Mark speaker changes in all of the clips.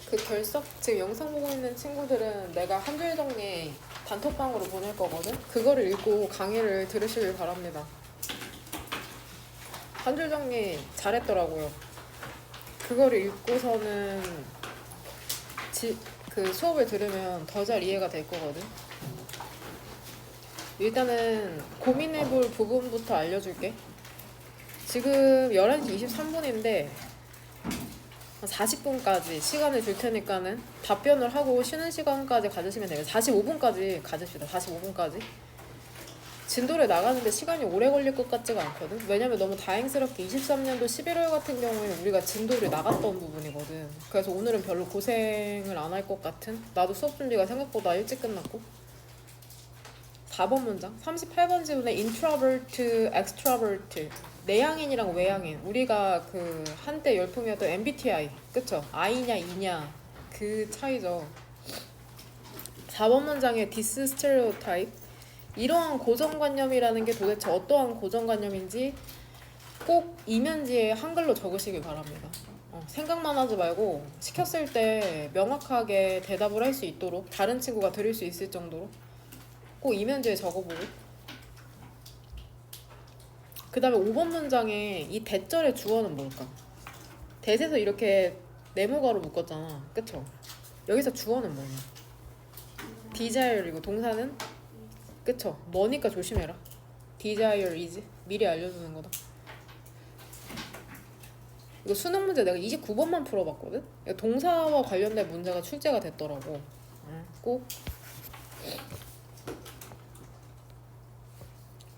Speaker 1: 그 결석 지금 영상 보고 있는 친구들은 내가 한 줄 정리 단톡방으로 보낼 거거든. 그거를 읽고 강의를 들으시길 바랍니다. 한 줄 정리 잘했더라고요. 그거를 읽고서는 그 수업을 들으면 더 잘 이해가 될 거거든. 일단은 고민해볼 부분부터 알려줄게. 지금 11시 23분인데 40분까지 시간을 줄 테니까는 답변을 하고 쉬는 시간까지 가지시면 돼요. 45분까지 가집시다. 45분까지. 진도를 나가는데 시간이 오래 걸릴 것 같지가 않거든. 왜냐면 너무 다행스럽게 23년도 11월 같은 경우에는 우리가 진도를 나갔던 부분이거든. 그래서 오늘은 별로 고생을 안 할 것 같은. 나도 수업 준비가 생각보다 일찍 끝났고. 4번 문장 38번 지문에 introvert, extrovert 내향인이랑 외향인. 우리가 그 한때 열풍이었던 MBTI 그쵸? I냐 E냐 그 차이죠. 4번 문장에 this stereotype 이러한 고정관념이라는 게 도대체 어떠한 고정관념인지 꼭 이면지에 한글로 적으시길 바랍니다. 생각만 하지 말고 시켰을 때 명확하게 대답을 할 수 있도록 다른 친구가 들을 수 있을 정도로 꼭 이면지에 적어보고. 그 다음에 5번 문장에 이 대절의 주어는 뭘까? 대에서 이렇게 네모가로 묶었잖아. 그쵸? 여기서 주어는 뭐냐? desire이고 동사는? 그쵸? 뭐니까 조심해라. desire is 미리 알려주는 거다. 이거 수능 문제 내가 29번만 풀어봤거든? 동사와 관련된 문제가 출제가 됐더라고. 꼭.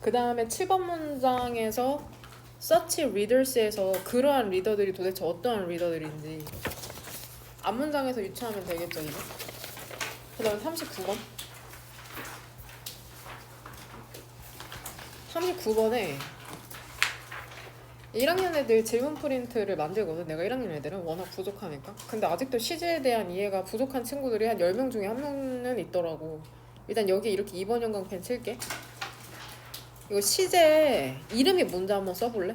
Speaker 1: 그 다음에 7번 문장에서 such readers에서 그러한 리더들이 도대체 어떠한 리더들인지 앞문장에서 유추하면 되겠죠, 이거? 그 다음에 39번 39번에 1학년 애들 질문 프린트를 만들거든. 내가 1학년 애들은 워낙 부족하니까. 근데 아직도 시제에 대한 이해가 부족한 친구들이 한 10명 중에 한 명은 있더라고. 일단 여기 이렇게 2번 형광펜 칠게. 이거 시제 이름이 뭔지 한번 써볼래?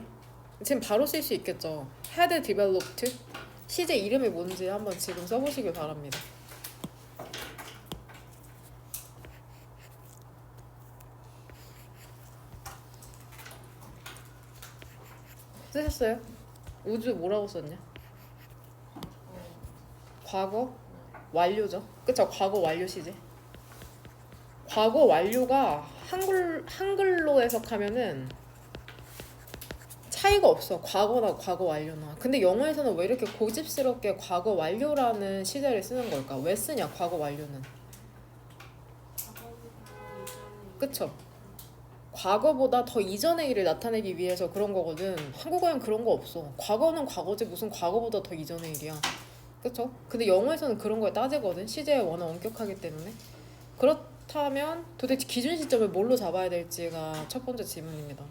Speaker 1: 지금 바로 쓸 수 있겠죠. Had developed 시제 이름이 뭔지 한번 지금 써보시길 바랍니다. 쓰셨어요? 우주 뭐라고 썼냐? 과거 완료죠. 그쵸? 과거 완료 시제. 과거 완료가 한글로 해석하면은 차이가 없어. 과거나 과거 완료나. 근데 영어에서는 왜 이렇게 고집스럽게 과거 완료라는 시제를 쓰는 걸까? 왜 쓰냐? 과거 완료는. 그쵸? 과거보다 더 이전의 일을 나타내기 위해서 그런 거거든. 한국어엔 그런 거 없어. 과거는 과거지 무슨 과거보다 더 이전의 일이야. 그쵸? 근데 영어에서는 그런 거에 따지거든. 시제에 워낙 엄격하기 때문에. 그렇다면 도대체 기준 시점을 뭘로 잡아야 될지가 첫 번째 질문입니다.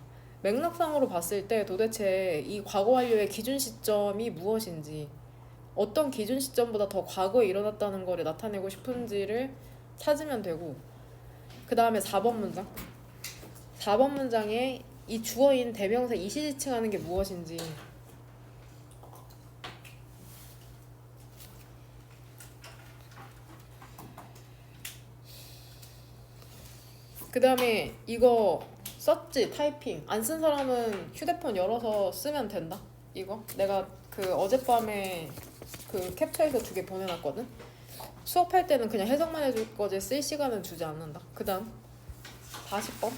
Speaker 1: 맥락상으로 봤을 때 도대체 이 과거 완료의 기준 시점이 무엇인지, 어떤 기준 시점보다 더 과거에 일어났다는 거를 나타내고 싶은지를 찾으면 되고, 그 다음에 4번 문장 4번 문장에 이 주어인 대명사 이시지칭하는 게 무엇인지, 그 다음에 이거 썼지? 타이핑 안 쓴 사람은 휴대폰 열어서 쓰면 된다. 이거 내가 그 어젯밤에 그 캡처해서 2개 보내놨거든. 수업할 때는 그냥 해석만 해줄 거지 쓸 시간은 주지 않는다. 그 다음 40번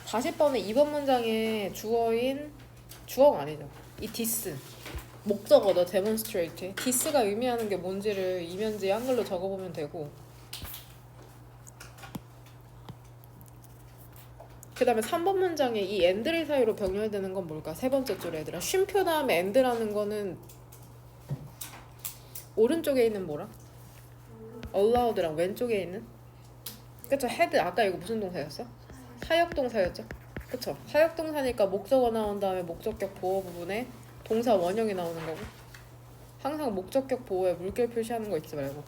Speaker 1: 40번에 2번 문장에 주어가 아니죠. 이 this 목적어죠. demonstrate. this가 의미하는 게 뭔지를 이면지 한글로 적어보면 되고, 그 다음에 3번 문장에 이 and를 사이로 병렬되는 건 뭘까? 세 번째 줄에 얘들아, 쉼표 다음에 and라는 거는 오른쪽에 있는 뭐라? allowed랑 왼쪽에 있는? 그쵸? had 아까 이거 무슨 동사였어? 사역동사였죠? 그쵸? 사역동사니까 목적어 나온 다음에 목적격 보호 부분에 동사 원형이 나오는 거고, 항상 목적격 보호에 물결 표시하는 거 잊지 말고.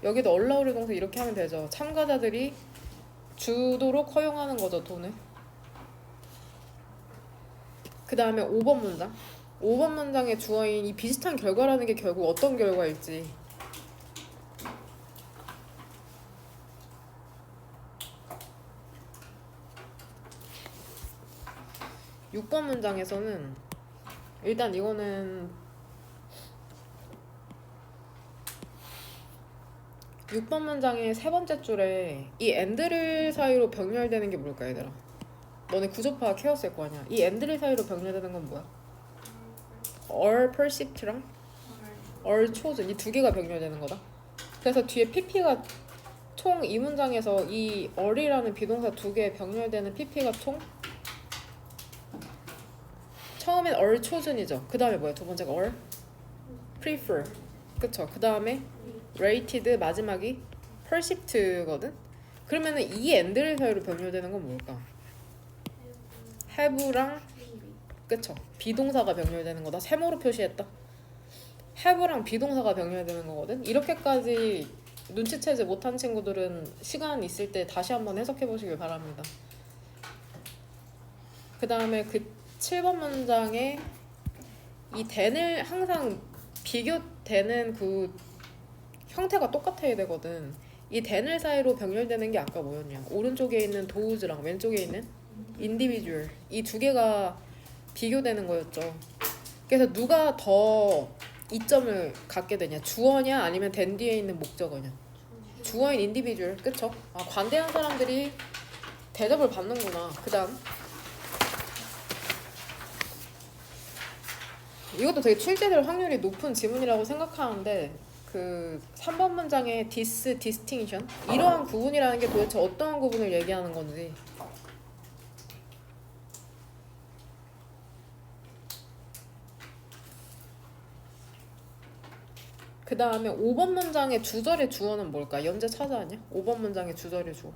Speaker 1: 여기도 allowed 동사 이렇게 하면 되죠. 참가자들이 주도록 허용하는 거죠, 돈을. 그 다음에 5번 문장 5번 문장의 주어인 이 비슷한 결과라는 게 결국 어떤 결과일지. 육 번 문장에서는 일단 이거는 6번 문장의 세 번째 줄에 이 and를 사이로 병렬되는 게 뭘까 얘들아? 너네 구조 파악해왔을 거 아니야. 이 and를 사이로 병렬되는 건 뭐야? or perceived랑 or chosen 이 두 개가 병렬되는 거다. 그래서 뒤에 pp가 총 이 문장에서 이 or이라는 비동사 두 개 병렬되는 pp가 총 처음엔 or chosen이죠. 그 다음에 뭐야? 두 번째가 or prefer 그쵸? 그 다음에 rated 마지막이 perceived거든? 그러면은 이 and를 사이로 병렬되는 건 뭘까? have랑 그쵸? 비동사가 병렬되는 거다. 세모로 표시했다. have랑 비동사가 병렬되는 거거든. 이렇게까지 눈치채지 못한 친구들은 시간 있을 때 다시 한번 해석해 보시길 바랍니다. 그 다음에 그 7번 문장에 이 then을 항상 비교되는 그 형태가 똑같아야 되거든. 이 then을 사이로 병렬되는 게 아까 뭐였냐? 오른쪽에 있는 does랑 왼쪽에 있는 individual 이 두 개가 비교되는 거였죠. 그래서 누가 더 이점을 갖게 되냐? 주어냐 아니면 then 뒤에 있는 목적어냐? 주어인 individual 그쵸? 아, 관대한 사람들이 대접을 받는구나. 그 다음 이것도 되게 출제될 확률이 높은 지문이라고 생각하는데 그 3번 문장의 this distinction 이러한 구분이라는 게 도대체 어떤 구분을 얘기하는 건지. 그 다음에 5번 문장의 주절의 주어는 뭘까? 연재 찾아왔냐? 5번 문장의 주절의 주어.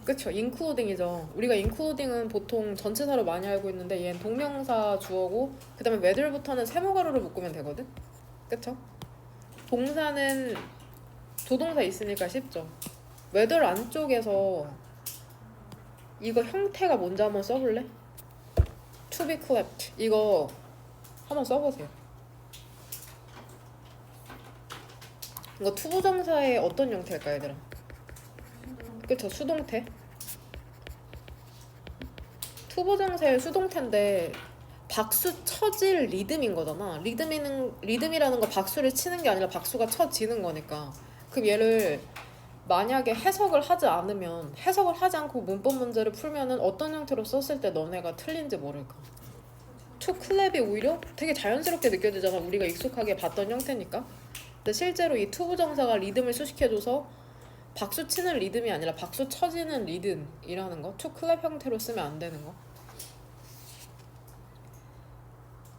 Speaker 1: 그쵸, including이죠. 우리가 including은 보통 전치사로 많이 알고 있는데 얘는 동명사 주어고 그 다음에 whether부터는 세모가루를 묶으면 되거든? 그쵸? 동사는 조동사 있으니까 쉽죠. whether 안쪽에서 이거 형태가 뭔지 한번 써볼래? to be clapped 이거 한번 써보세요. 이거 투부정사의 어떤 형태일까 얘들아? 그쵸, 수동태. 투부정사의 수동태인데 박수 쳐질 리듬인 거잖아. 리듬이라는 거 박수를 치는 게 아니라 박수가 쳐지는 거니까. 그럼 얘를 만약에 해석을 하지 않고 문법 문제를 풀면은 어떤 형태로 썼을 때 너네가 틀린지 모를까? to clap이 오히려 되게 자연스럽게 느껴지잖아. 우리가 익숙하게 봤던 형태니까. 근데 실제로 이 투부정사가 리듬을 수식해줘서 박수 치는 리듬이 아니라 박수 쳐지는 리듬이라는 거. to clap 형태로 쓰면 안 되는 거.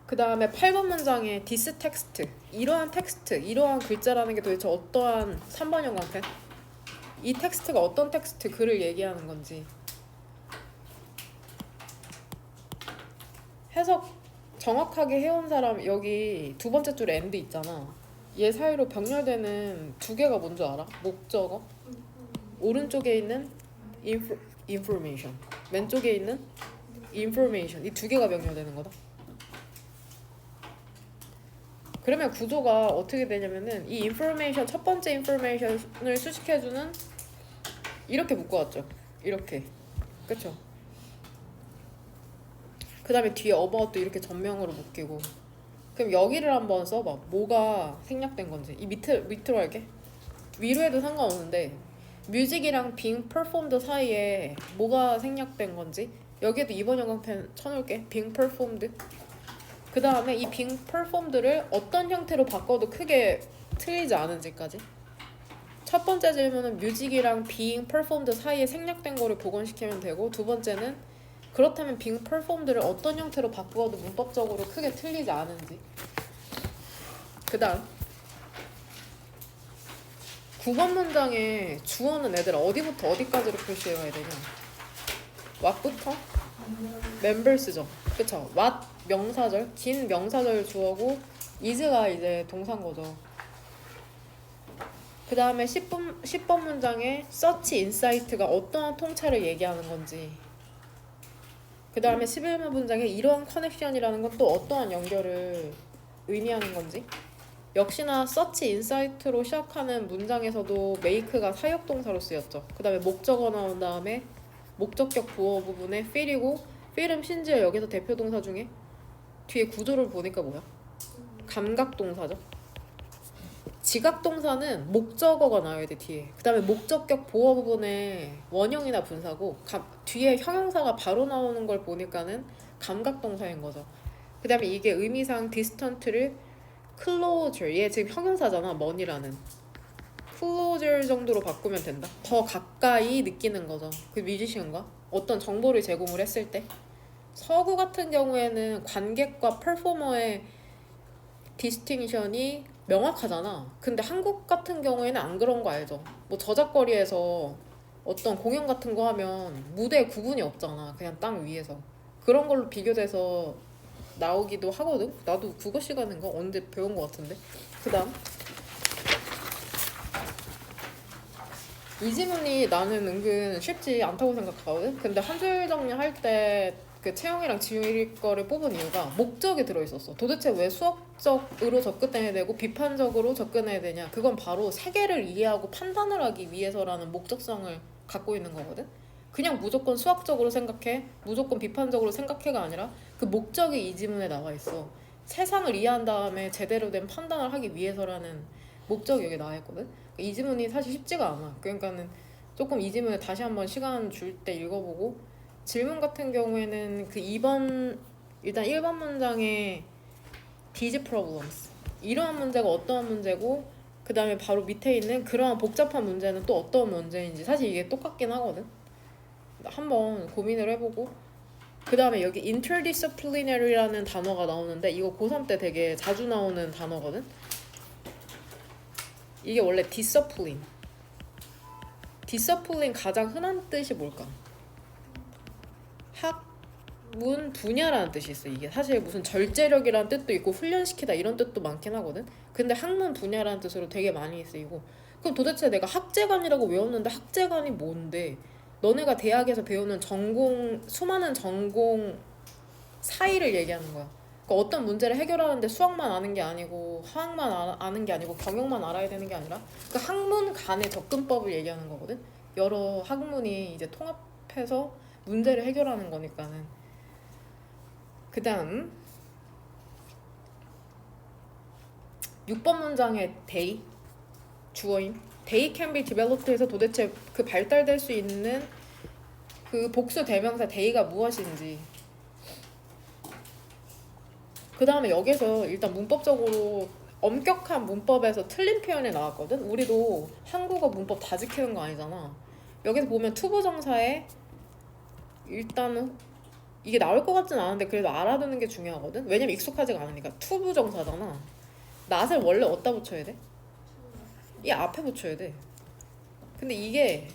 Speaker 1: 그 다음에 8번 문장에 this text 이러한 텍스트, 이러한 글자라는 게 도대체 어떠한 3번 형광펜? 이 텍스트가 어떤 텍스트 글을 얘기하는 건지 해석 정확하게 해온 사람 여기 두 번째 줄에 and 있잖아. 얘 사이로 병렬되는 두 개가 뭔지 알아? 목적어 오른쪽에 있는 information 왼쪽에 있는 information 이 두 개가 병렬되는 거다. 그러면 구조가 어떻게 되냐면은 이 information 첫 번째 information을 수식해주는 이렇게 묶어왔죠. 이렇게 그쵸? 그 다음에 뒤에 about도 이렇게 전명으로 묶이고. 그럼 여기를 한번 써봐. 뭐가 생략된 건지. 이 밑으로 할게. 위로 해도 상관없는데 뮤직이랑 being performed 사이에 뭐가 생략된 건지 여기에도 2번 형광펜 쳐놓을게. being performed. 그 다음에 이 being performed를 어떤 형태로 바꿔도 크게 틀리지 않은지까지. 첫 번째 질문은 뮤직이랑 being performed 사이에 생략된 거를 복원시키면 되고, 두 번째는 그렇다면 being performed를 어떤 형태로 바꾸어도 문법적으로 크게 틀리지 않은지. 그 다음 9번 문장에 주어는 애들아 어디부터 어디까지로 표시해야 되냐? what부터? members죠. 그쵸? what 명사절, 긴 명사절 주어고 is가 이제 동사인 거죠. 그 다음에 10번 문장에 search insight가 어떠한 통찰을 얘기하는 건지. 그 다음에 11번 문장에 이러한 커넥션이라는 건 또 어떠한 연결을 의미하는 건지. 역시나 search insight로 시작하는 문장에서도 make가 사역동사로 쓰였죠. 그 다음에 목적어 나온 다음에 목적격 부호 부분에 feel이고 feel은 심지어 여기서 대표동사 중에 뒤에 구조를 보니까 뭐야? 감각동사죠. 지각동사는 목적어가 나와야 돼 뒤에. 그 다음에 목적격 보어 부분에 원형이나 분사고 뒤에 형용사가 바로 나오는 걸 보니까는 감각동사인 거죠. 그 다음에 이게 의미상 distant를 closer, 얘 지금 형용사잖아. 먼이라는 closer 정도로 바꾸면 된다. 더 가까이 느끼는 거죠. 그 뮤지션과 어떤 정보를 제공을 했을 때. 서구 같은 경우에는 관객과 퍼포머의 디스팅션이 명확하잖아. 근데 한국 같은 경우에는 안 그런 거 알죠? 뭐 저작거리에서 어떤 공연 같은 거 하면 무대 구분이 없잖아. 그냥 땅 위에서. 그런 걸로 비교돼서 나오기도 하거든. 나도 국어 시간인가 언제 배운 거 같은데. 그 다음 이 지문이 나는 은근 쉽지 않다고 생각하거든. 근데 한 줄 정리할 때 그 채영이랑 지율이 거를 뽑은 이유가 목적이 들어있었어. 도대체 왜 수학적으로 접근해야 되고 비판적으로 접근해야 되냐. 그건 바로 세계를 이해하고 판단을 하기 위해서라는 목적성을 갖고 있는 거거든. 그냥 무조건 수학적으로 생각해, 무조건 비판적으로 생각해가 아니라 그 목적이 이 지문에 나와 있어. 세상을 이해한 다음에 제대로 된 판단을 하기 위해서라는 목적이 여기 나와 있거든. 이 지문이 사실 쉽지가 않아. 그러니까는 조금 이 지문을 다시 한번 시간 줄 때 읽어보고, 질문 같은 경우에는 그 2번 일단 1번 문장에 these problems 이러한 문제가 어떠한 문제고, 그 다음에 바로 밑에 있는 그러한 복잡한 문제는 또 어떤 문제인지 사실 이게 똑같긴 하거든. 한번 고민을 해보고, 그 다음에 여기 interdisciplinary라는 단어가 나오는데 이거 고3 때 되게 자주 나오는 단어거든. 이게 원래 discipline 가장 흔한 뜻이 뭘까? 학문 분야라는 뜻이 있어. 이게 사실 무슨 절제력이라는 뜻도 있고 훈련시키다 이런 뜻도 많긴 하거든. 근데 학문 분야라는 뜻으로 되게 많이 쓰이고, 그럼 도대체 내가 학제관이라고 외웠는데 학제관이 뭔데? 너네가 대학에서 배우는 전공, 수많은 전공 사이를 얘기하는 거야. 그러니까 어떤 문제를 해결하는데 수학만 아는 게 아니고 화학만 아는 게 아니고 경영만 알아야 되는 게 아니라 그 학문 간의 접근법을 얘기하는 거거든. 여러 학문이 이제 통합해서 문제를 해결하는 거니까는. 그 다음 6번 문장의 they, 주어인 they can be developed에서 도대체 그 발달될 수 있는 그 복수 대명사 they가 무엇인지. 그 다음에 여기서 일단 문법적으로 엄격한 문법에서 틀린 표현이 나왔거든. 우리도 한국어 문법 다 지키는 거 아니잖아. 여기서 보면 투부정사에 일단은 이게 나올 것 같진 않은데 그래도 알아두는 게 중요하거든. 왜냐면 익숙하지가 않으니까. 투부정사잖아. not을 원래 어디다 붙여야 돼? 이 앞에 붙여야 돼. 근데 이게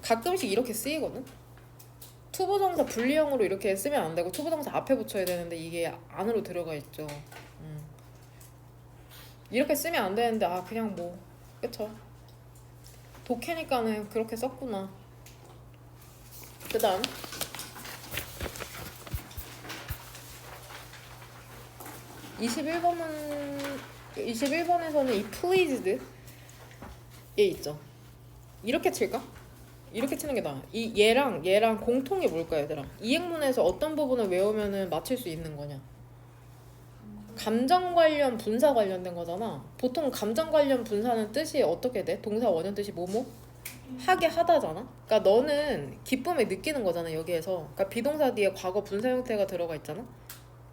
Speaker 1: 가끔씩 이렇게 쓰이거든. 투부정사 분리형으로 이렇게 쓰면 안 되고 투부정사 앞에 붙여야 되는데 이게 안으로 들어가 있죠. 이렇게 쓰면 안 되는데 그냥 뭐 그쵸. 독해니까는 그렇게 썼구나. 그 다음 21번에서는 이 pleased 얘 있죠. 이렇게 칠까? 이렇게 치는 게 나아. 이 얘랑 공통이 뭘까 얘들아? 이 행문에서 어떤 부분을 외우면은 맞출 수 있는 거냐? 감정 관련 분사 관련된 거잖아. 보통 감정 관련 분사는 뜻이 어떻게 돼? 동사 원형 뜻이 뭐뭐? 하게 하다잖아. 그러니까 너는 기쁨을 느끼는 거잖아 여기에서. 그러니까 비동사 뒤에 과거 분사 형태가 들어가 있잖아.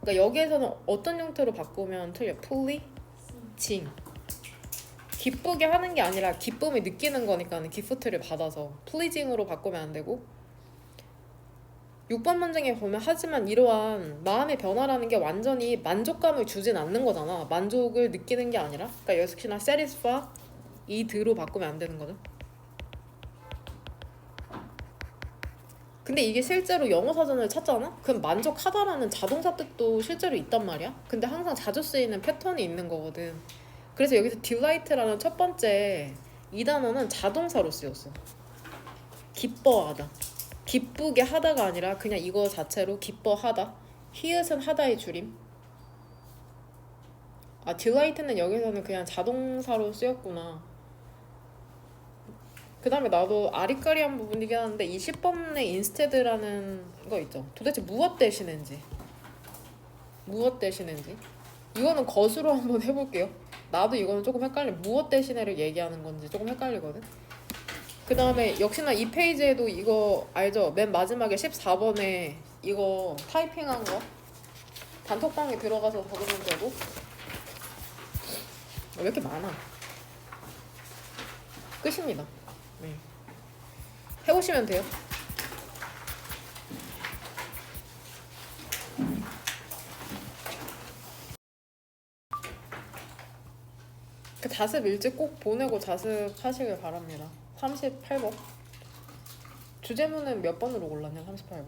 Speaker 1: 그러니까 여기에서는 어떤 형태로 바꾸면 틀려? pleasing. 기쁘게 하는 게 아니라 기쁨을 느끼는 거니까는 기프트를 받아서 pleasing으로 바꾸면 안 되고. 6번 문장에 보면 하지만 이러한 마음의 변화라는 게 완전히 만족감을 주진 않는 거잖아. 만족을 느끼는 게 아니라. 그러니까 역시나 satisfy 이 드로 바꾸면 안 되는 거죠. 근데 이게 실제로 영어 사전을 찾잖아? 그럼 만족하다라는 자동사 뜻도 실제로 있단 말이야. 근데 항상 자주 쓰이는 패턴이 있는 거거든. 그래서 여기서 delight라는 첫 번째 이 단어는 자동사로 쓰였어. 기뻐하다. 기쁘게 하다가 아니라 그냥 이거 자체로 기뻐하다. 히읗은 하다의 줄임. 아, delight는 여기서는 그냥 자동사로 쓰였구나. 그 다음에 나도 아리까리한 부분이긴 한데 이 10번의 instead라는 거 있죠. 도대체 무엇 대신인지. 무엇 대신인지. 이거는 것으로 한번 해볼게요. 나도 이거는 조금 헷갈려. 무엇 대신에를 얘기하는 건지 조금 헷갈리거든. 그 다음에 역시나 이 페이지에도 이거 알죠? 맨 마지막에 14번에 이거 타이핑한 거 단톡방에 들어가서 적으면 되고. 왜 이렇게 많아? 끝입니다. 네. 해보시면 돼요. 그 자습 일지 꼭 보내고 자습하시길 바랍니다. 38번. 주제문은 몇 번으로 골랐냐? 38번.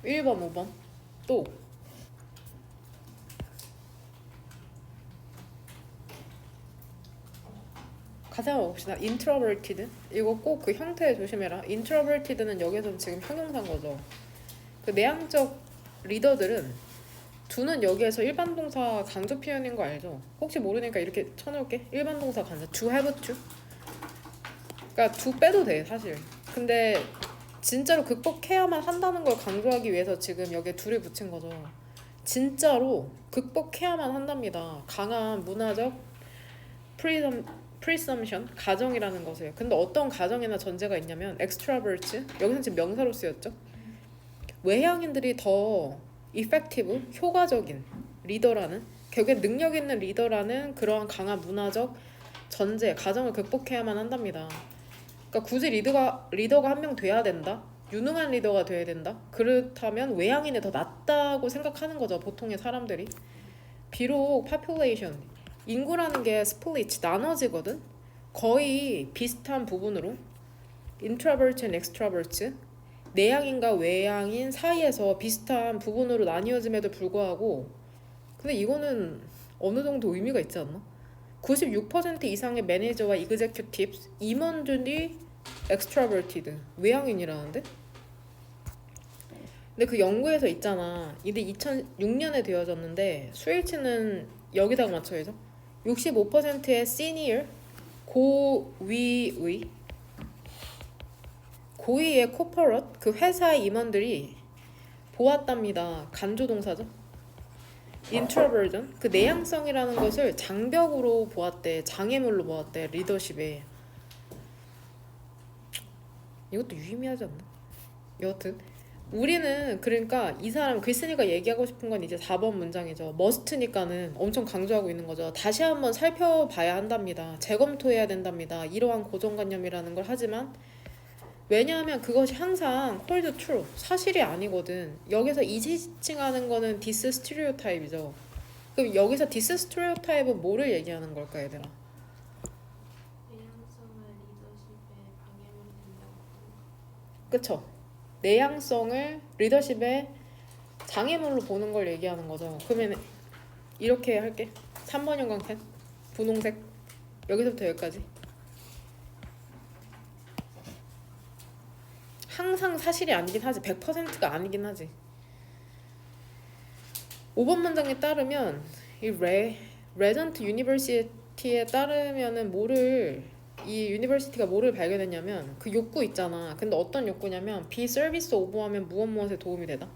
Speaker 1: 1번, 5번. 또. 가사 한번 봅시다. introverted. 이거 꼭 그 형태 조심해라. introverted는 여기서는 지금 형용사인 거죠. 그 내향적 리더들은 두는 여기에서 일반 동사 강조 표현인 거 알죠? 혹시 모르니까 이렇게 쳐놓을게. 일반 동사 강조. to have to. 그러니까 to 빼도 돼 사실. 근데 진짜로 극복해야만 한다는 걸 강조하기 위해서 지금 여기에 to를 붙인 거죠. 진짜로 극복해야만 한답니다. 강한 문화적 presumption, 가정이라는 것을. 근데 어떤 가정이나 전제가 있냐면 extrovert, 여기서 지금 명사로 쓰였죠. 외향인들이 더 effective, 효과적인 리더라는, 결국엔 능력 있는 리더라는 그러한 강한 문화적 전제, 가정을 극복해야만 한답니다. 그러니까 굳이 리더가 한 명 돼야 된다? 유능한 리더가 돼야 된다? 그렇다면 외향인이 더 낫다고 생각하는 거죠, 보통의 사람들이. 비록 population, 인구라는 게 split, 나눠지거든? 거의 비슷한 부분으로 introvert and extrovert, 내향인과 외향인 사이에서 비슷한 부분으로 나뉘어짐에도 불구하고 근데 이거는 어느 정도 의미가 있지 않나? 96% 이상의 매니저와 executives, 임원들이 extroverted, 외향인이라는데? 근데 그 연구에서 있잖아. 이게 2006년에 되어졌는데 수일치는 여기다가 맞춰야죠. 65%의 senior, 고위의 코퍼럿, 그 회사의 임원들이 보았답니다. 간조동사죠. introversion, 그 내향성이라는 것을 장벽으로 보았대. 장애물로 보았대. 리더십에. 이것도 유의미하지 않나? 여하튼 우리는 그러니까 이 사람 글쓴이가 얘기하고 싶은 건 이제 4번 문장이죠. must니까는 엄청 강조하고 있는 거죠. 다시 한번 살펴봐야 한답니다. 재검토해야 된답니다. 이러한 고정관념이라는 걸 하지만 왜냐하면 그것이 항상 hold true, 사실이 아니거든. 여기서 이지칭하는 거는 this stereotype이죠. 그럼 여기서 this stereotype은 뭐를 얘기하는 걸까, 얘들아?
Speaker 2: 내향성을 리더십에 방해물 된다고.
Speaker 1: 그쵸? 내향성을 리더십의 장애물로 보는 걸 얘기하는 거죠. 그러면 이렇게 할게. 3번 형광펜, 분홍색, 여기서부터 여기까지. 항상 사실이 아니긴 하지. 100%가 아니긴 하지. 5번 문장에 따르면 이 레전트 유니버시티에 따르면은 이 유니버시티가 뭐를 발견했냐면 그 욕구 있잖아. 근데 어떤 욕구냐면 be service of 하면 무엇에 도움이 되다.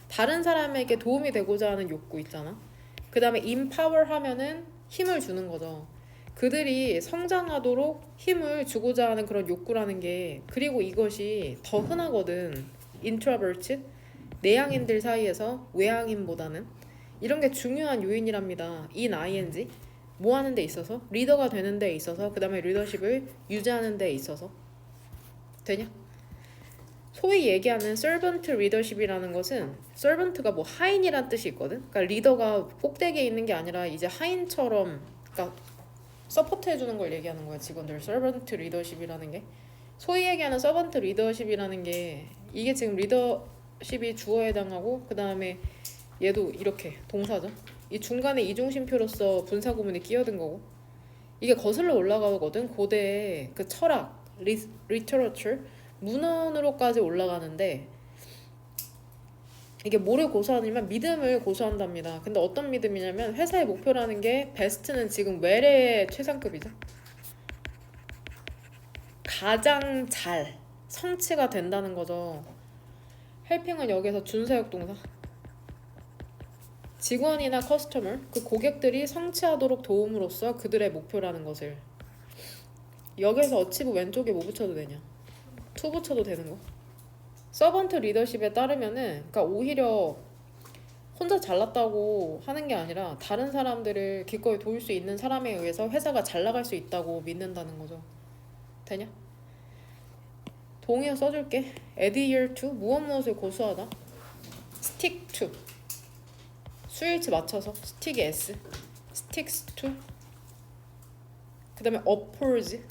Speaker 1: 다른 사람에게 도움이 되고자 하는 욕구 있잖아. 그 다음에 empower 하면은 힘을 주는 거죠. 그들이 성장하도록 힘을 주고자 하는 그런 욕구라는 게, 그리고 이것이 더 흔하거든. introvert, 내향인들 사이에서 외향인보다는. 이런 게 중요한 요인이랍니다. ing, 뭐 하는 데 있어서? 리더가 되는 데 있어서, 그 다음에 리더십을 유지하는 데 있어서. 되냐? 소위 얘기하는 servant leadership이라는 것은 servant가 뭐 하인이란 뜻이 있거든. 그러니까 리더가 꼭대기에 있는 게 아니라 이제 하인처럼, 그러니까 서포트 해주는 걸 얘기하는 거야, 직원들. servant leadership이라는 게. 소위 얘기하는 servant leadership이라는 게 이게 지금 리더십이 주어에 해당하고, 그 다음에 얘도 이렇게 동사죠. 이 중간에 이중심표로서 분사구문이 끼어든 거고, 이게 거슬러 올라가거든. 고대의 그 철학, literature 문헌으로까지 올라가는데 이게 뭐를 고수하냐면 믿음을 고수한답니다. 근데 어떤 믿음이냐면 회사의 목표라는 게 베스트는 지금 외래의 최상급이죠. 가장 잘 성취가 된다는 거죠. 헬핑은 여기서 준사역 동사. 직원이나 커스터머, 그 고객들이 성취하도록 도움으로써 그들의 목표라는 것을. 여기서 어치브 왼쪽에 뭐 붙여도 되냐? to 붙여도 되는 거. 서번트 리더십에 따르면은 그러니까 오히려 혼자 잘났다고 하는 게 아니라 다른 사람들을 기꺼이 도울 수 있는 사람에 의해서 회사가 잘 나갈 수 있다고 믿는다는 거죠. 되냐? 동의어 써줄게. adhere to 무엇을 고수하다. stick to 수일치 맞춰서 stick이 s sticks to. 그 다음에 oppose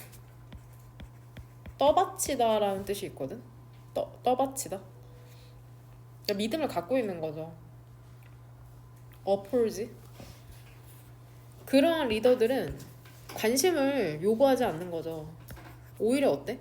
Speaker 1: 떠받치다 라는 뜻이 있거든. 떠받치다. 그러니까 믿음을 갖고 있는 거죠. oppose. 그러한 리더들은 관심을 요구하지 않는 거죠. 오히려 어때?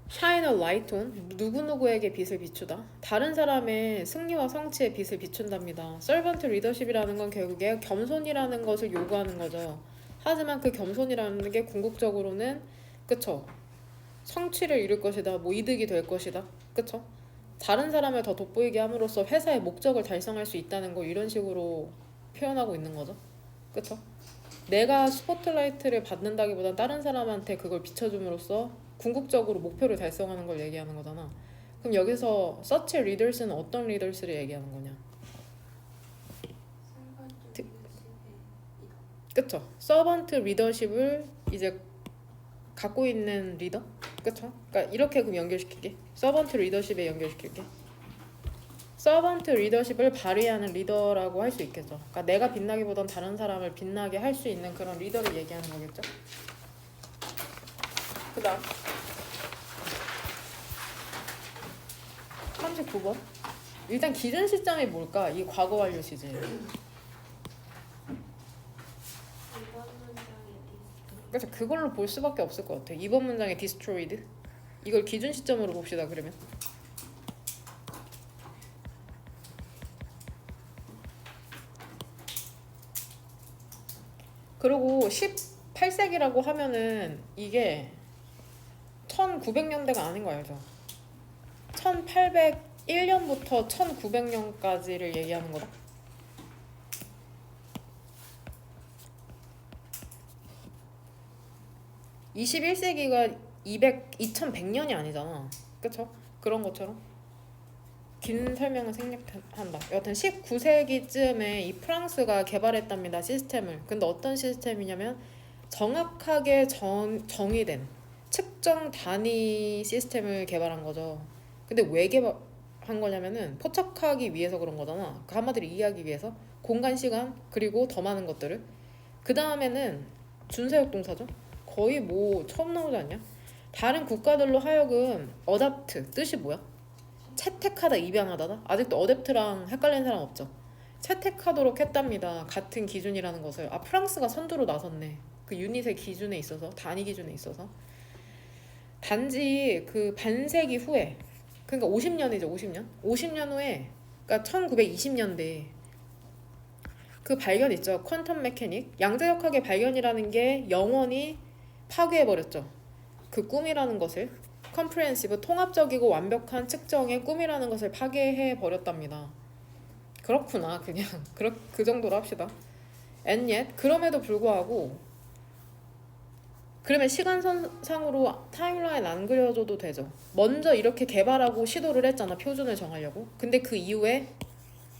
Speaker 1: shine a light on 누구누구에게 빛을 비추다. 다른 사람의 승리와 성취에 빛을 비춘답니다. servant leadership이라는 건 결국에 겸손이라는 것을 요구하는 거죠. 하지만 그 겸손이라는 게 궁극적으로는 그쵸? 성취를 이룰 것이다. 뭐 이득이 될 것이다. 그쵸? 다른 사람을 더 돋보이게 함으로써 회사의 목적을 달성할 수 있다는 거 이런 식으로 표현하고 있는 거죠. 그쵸? 내가 스포트라이트를 받는다기보단 다른 사람한테 그걸 비춰줌으로써 궁극적으로 목표를 달성하는 걸 얘기하는 거잖아. 그럼 여기서 such leaders는 어떤 leaders를 얘기하는 거냐? 그쵸? 서번트 리더십을 이제 갖고 있는 리더? 그쵸? 그러니까 이렇게 그럼 연결시킬게. 서번트 리더십에 연결시킬게. 서번트 리더십을 발휘하는 리더라고 할 수 있겠죠. 그러니까 내가 빛나기보단 다른 사람을 빛나게 할 수 있는 그런 리더를 얘기하는 거겠죠. 그 다음 39번. 일단 기준 시점이 뭘까? 이 과거 완료 시제.
Speaker 2: 이번 문장의 디스트.
Speaker 1: 그래서 그걸로 볼 수밖에 없을 것 같아. 이번 문장의 destroyed. 이걸 기준 시점으로 봅시다. 그러면 그리고 18세기라고 하면은 이게 1900년대가 아닌 거 알죠? 1801년부터 1900년까지를 얘기하는 거다. (21세기가) 2100년이 아니잖아. 그쵸? 그런 것처럼 긴 설명은 생략한다. 여튼 19세기쯤에 이 프랑스가 개발했답니다. 시스템을. 근데 어떤 시스템이냐면 정확하게 정의된 측정 단위 시스템을 개발한 거죠. 근데 왜 개발한 거냐면은 포착하기 위해서 그런 거잖아. 그 한마디로 이해하기 위해서 공간, 시간 그리고 더 많은 것들을. 그 다음에는 준사역 동사죠. 거의 뭐 처음 나오지 않냐? 다른 국가들로 하여금 어답트 뜻이 뭐야? 채택하다, 입양하다다. 아직도 어댑트랑 헷갈리는 사람 없죠? 채택하도록 했답니다. 같은 기준이라는 것을. 아, 프랑스가 선두로 나섰네. 그 유닛의 기준에 있어서, 단위 기준에 있어서. 단지 그 반세기 후에, 그러니까 50년이죠. 50년 후에, 그러니까 1920년대 그 발견 있죠. 퀀텀 메케닉. 양자역학의 발견이라는 게 영원히 파괴해버렸죠. 그 꿈이라는 것을. 컴프레hen시브, 통합적이고 완벽한 측정의 꿈이라는 것을 파괴해버렸답니다. 그렇구나. 그냥 그 정도로 합시다. And yet, 그럼에도 불구하고 그러면 시간선상으로 타임라인 안 그려줘도 되죠. 먼저 이렇게 개발하고 시도를 했잖아. 표준을 정하려고. 근데 그 이후에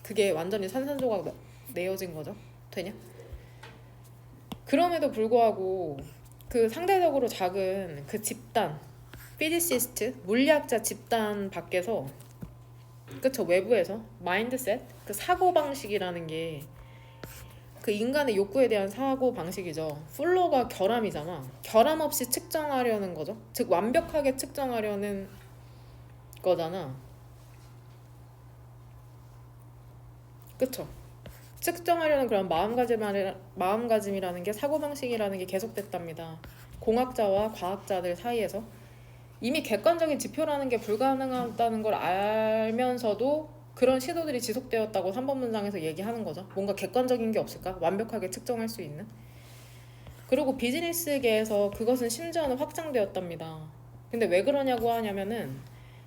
Speaker 1: 그게 완전히 산산조각 내어진 거죠. 되냐? 그럼에도 불구하고 그 상대적으로 작은 그 집단 피지시스트, 물리학자 집단 밖에서 그쵸, 외부에서 마인드셋, 그 사고방식이라는 게 그 인간의 욕구에 대한 사고방식이죠. 플로가 결함이잖아. 결함 없이 측정하려는 거죠. 즉 완벽하게 측정하려는 거잖아. 그쵸? 측정하려는 그런 마음가짐이라는 게 사고방식이라는 게 계속됐답니다. 공학자와 과학자들 사이에서 이미 객관적인 지표라는 게 불가능하다는 걸 알면서도 그런 시도들이 지속되었다고 3번 문장에서 얘기하는 거죠. 뭔가 객관적인 게 없을까? 완벽하게 측정할 수 있는. 그리고 비즈니스계에서 그것은 심지어는 확장되었답니다. 근데 왜 그러냐고 하냐면은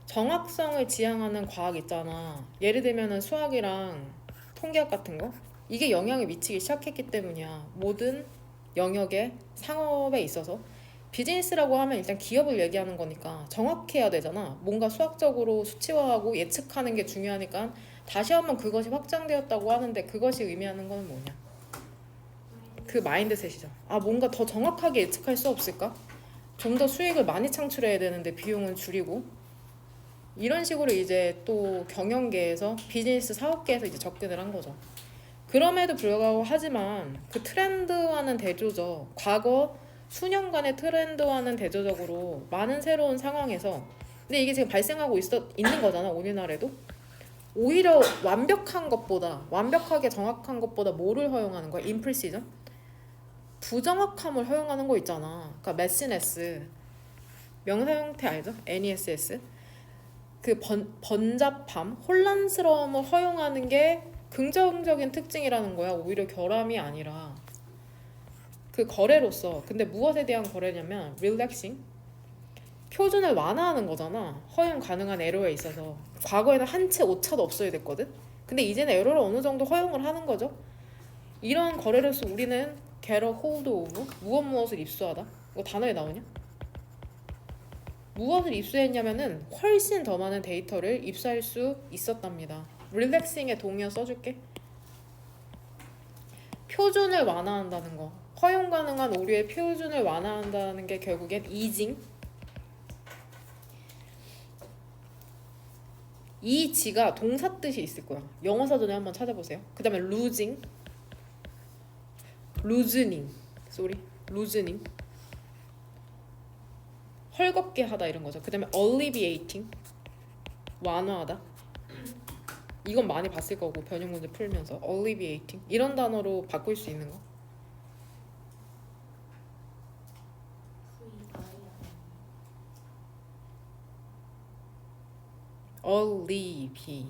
Speaker 1: 정확성을 지향하는 과학 있잖아. 예를 들면은 수학이랑 통계학 같은 거. 이게 영향을 미치기 시작했기 때문이야. 모든 영역의 상업에 있어서. 비즈니스라고 하면 일단 기업을 얘기하는 거니까 정확해야 되잖아. 뭔가 수학적으로 수치화하고 예측하는 게 중요하니까 다시 한번 그것이 확장되었다고 하는데 그것이 의미하는 건 뭐냐? 그 마인드셋이죠. 아, 뭔가 더 정확하게 예측할 수 없을까? 좀 더 수익을 많이 창출해야 되는데 비용은 줄이고 이런 식으로 이제 또 경영계에서 비즈니스 사업계에서 이제 접근을 한 거죠. 그럼에도 불구하고 하지만 그 트렌드와는 대조죠. 과거 수년간의 트렌드와는 대조적으로 많은 새로운 상황에서 근데 이게 지금 발생하고 있는 거잖아. 우리나라에도. 오히려 완벽하게 정확한 것보다 뭐를 허용하는 거야? 임프리시전? 부정확함을 허용하는 거 있잖아. 그러니까 메시네스 명사 형태 알죠? NESS 그 번잡함, 혼란스러움을 허용하는 게 긍정적인 특징이라는 거야. 오히려 결함이 아니라 그 거래로서. 근데 무엇에 대한 거래냐면 릴렉싱 표준을 완화하는 거잖아. 허용 가능한 에러에 있어서. 과거에는 한 채 오차도 없어야 됐거든. 근데 이제는 에러를 어느 정도 허용을 하는 거죠. 이런 거래로서 우리는 get a hold of 무엇을 입수하다. 이거 단어에 나오냐? 무엇을 입수했냐면은 훨씬 더 많은 데이터를 입수할 수 있었답니다. 릴렉싱에 동의어 써줄게. 표준을 완화한다는 거. 허용 가능한 오류의 표준을 완화한다는 게 결국엔 이징. 이지가 동사 뜻이 있을 거야. 영어 사전에 한번 찾아보세요. 그 다음에 루징, 루즈닝 헐겁게 하다 이런 거죠. 그 다음에 alleviating 완화하다. 이건 많이 봤을 거고 변형 문제 풀면서 alleviating 이런 단어로 바꿀 수 있는 거. alleviate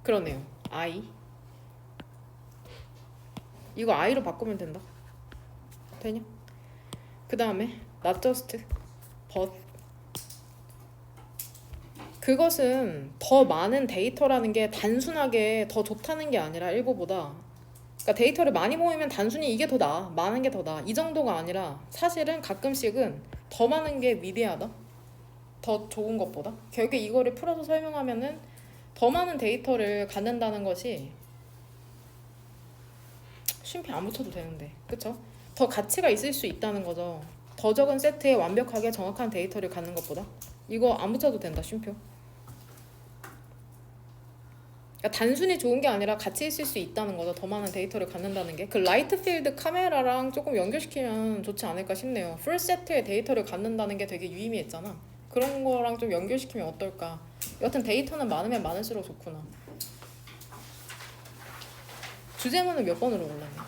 Speaker 1: 그러네요. I 이거 I로 바꾸면 된다. 되냐? 그 다음에 not just but 그것은 더 많은 데이터라는 게 단순하게 더 좋다는 게 아니라 일부보다 그러니까 데이터를 많이 모이면 단순히 이게 더 나아 많은 게 더 나아 이 정도가 아니라 사실은 가끔씩은 더 많은 게 위대하다 더 좋은 것보다 결국에 이거를 풀어서 설명하면은 더 많은 데이터를 갖는다는 것이 쉼표 안 붙여도 되는데 그쵸? 더 가치가 있을 수 있다는 거죠. 더 적은 세트에 완벽하게 정확한 데이터를 갖는 것보다 이거 안 붙여도 된다 쉼표. 그러니까 단순히 좋은 게 아니라 가치 있을 수 있다는 거죠. 더 많은 데이터를 갖는다는 게 그 라이트 필드 카메라랑 조금 연결시키면 좋지 않을까 싶네요. 풀 세트의 데이터를 갖는다는 게 되게 유의미했잖아. 그런 거랑 좀 연결시키면 어떨까. 여튼 데이터는 많으면 많을수록 좋구나. 주제문은 몇 번으로 골랐냐?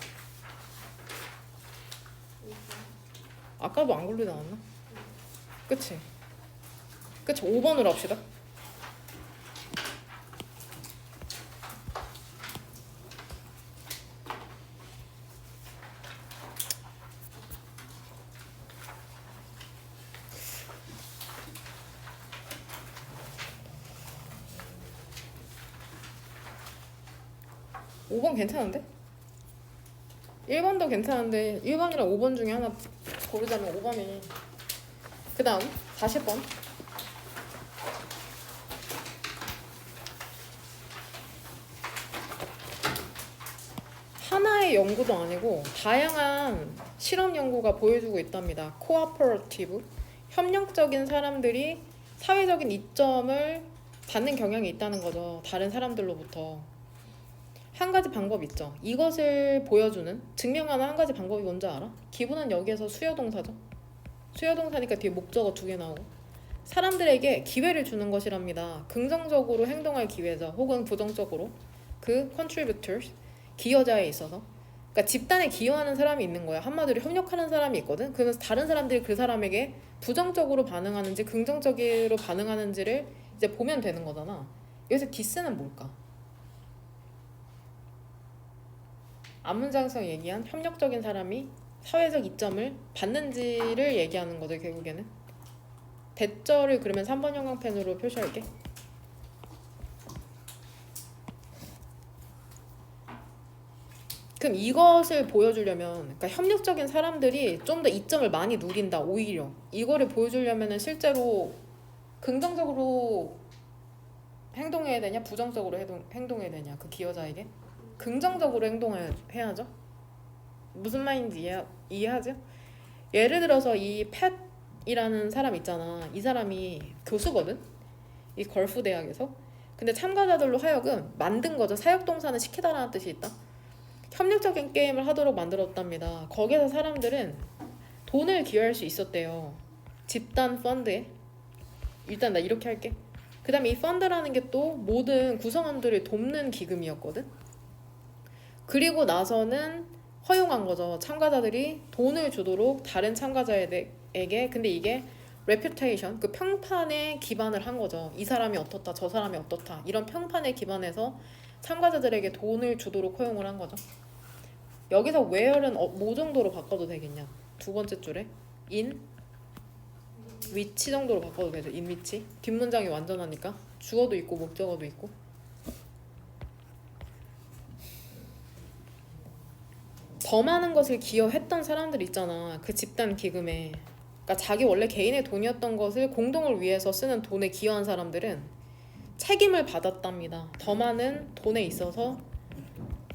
Speaker 1: 아까도 안 골로 나왔나? 그치? 5번으로 합시다. (5번) 괜찮은데? 1번도 괜찮은데 1번이랑 5번 중에 하나 고르자면 5번이 그 다음 40번 하나의 연구도 아니고 다양한 실험 연구가 보여주고 있답니다. 코아퍼러티브 협력적인 사람들이 사회적인 이점을 받는 경향이 있다는 거죠. 다른 사람들로부터. 한 가지 방법 있죠. 이것을 보여주는 증명하는 한 가지 방법이 뭔지 알아? 기본은 여기에서 수요동사죠. 수요동사니까 뒤에 목적어 2개 나오고 사람들에게 기회를 주는 것이랍니다. 긍정적으로 행동할 기회죠. 혹은 부정적으로 그 contributors 기여자에 있어서. 그러니까 집단에 기여하는 사람이 있는 거야. 한마디로 협력하는 사람이 있거든. 그러면서 다른 사람들이 그 사람에게 부정적으로 반응하는지 긍정적으로 반응하는지를 이제 보면 되는 거잖아. 여기서 디스는 뭘까? 앞문장에서 얘기한 협력적인 사람이 사회적 이점을 받는지를 얘기하는 거죠. 결국에는 대절을 그러면 3번 형광펜으로 표시할게. 그럼 이것을 보여주려면, 그러니까 협력적인 사람들이 좀 더 이점을 많이 누린다. 오히려 이거를 보여주려면은 실제로 긍정적으로 행동해야 되냐, 부정적으로 행동해야 되냐, 그 기여자에게 긍정적으로 행동해야죠. 무슨 말인지 이해하죠? 예를 들어서 이 팻이라는 사람 있잖아. 이 사람이 교수거든. 이 걸프 대학에서. 근데 참가자들로 하여금 만든 거죠. 사역동사는 시키다라는 뜻이 있다. 협력적인 게임을 하도록 만들었답니다. 거기서 사람들은 돈을 기여할 수 있었대요. 집단 펀드에. 일단 나 이렇게 할게. 그 다음에 이 펀드라는 게 또 모든 구성원들을 돕는 기금이었거든. 그리고 나서는 허용한 거죠. 참가자들이 돈을 주도록 다른 참가자에게. 근데 이게 reputation, 그 평판에 기반을 한 거죠. 이 사람이 어떻다, 저 사람이 어떻다, 이런 평판에 기반해서 참가자들에게 돈을 주도록 허용을 한 거죠. 여기서 where는 뭐 정도로 바꿔도 되겠냐? 두 번째 줄에 in 위치 정도로 바꿔도 되죠. in 위치. 뒷문장이 완전하니까 주어도 있고 목적어도 있고. 더 많은 것을 기여했던 사람들 있잖아. 그 집단 기금에. 그러니까 자기 원래 개인의 돈이었던 것을 공동을 위해서 쓰는 돈에 기여한 사람들은 책임을 받았답니다. 더 많은 돈에 있어서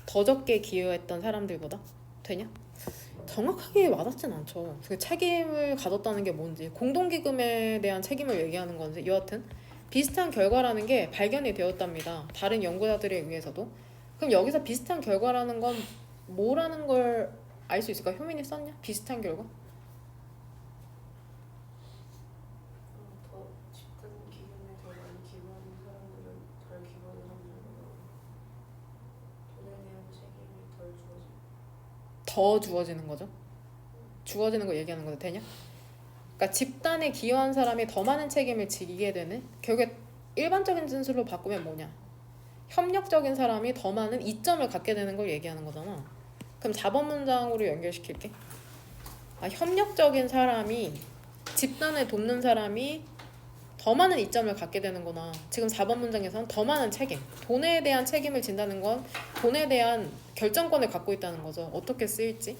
Speaker 1: 더 적게 기여했던 사람들보다. 되냐? 정확하게 와닿진 않죠. 그 책임을 가졌다는 게 뭔지, 공동기금에 대한 책임을 얘기하는 건지, 여하튼 비슷한 결과라는 게 발견이 되었답니다. 다른 연구자들에 의해서도. 그럼 여기서 비슷한 결과라는 건 뭐라는 걸 알 수 있을까? 효민이 썼냐? 비슷한 결과?
Speaker 2: 더 집단 기금에 더 많이 기부하는 사람들은 덜 기부하는 사람들보다 돈에 대한 책임이 덜 주어지고.
Speaker 1: 더 주어지는 거죠. 주어지는 거 얘기하는 거죠. 되냐? 그러니까 집단에 기여한 사람이 더 많은 책임을 지게 되는, 결국에 일반적인 진술로 바꾸면 뭐냐? 협력적인 사람이 더 많은 이점을 갖게 되는 걸 얘기하는 거잖아. 그럼 4번 문장으로 연결시킬게. 협력적인 사람이, 집단을 돕는 사람이 더 많은 이점을 갖게 되는 거나, 지금 4번 문장에서는 더 많은 책임, 돈에 대한 책임을 진다는 건 돈에 대한 결정권을 갖고 있다는 거죠. 어떻게 쓰일지.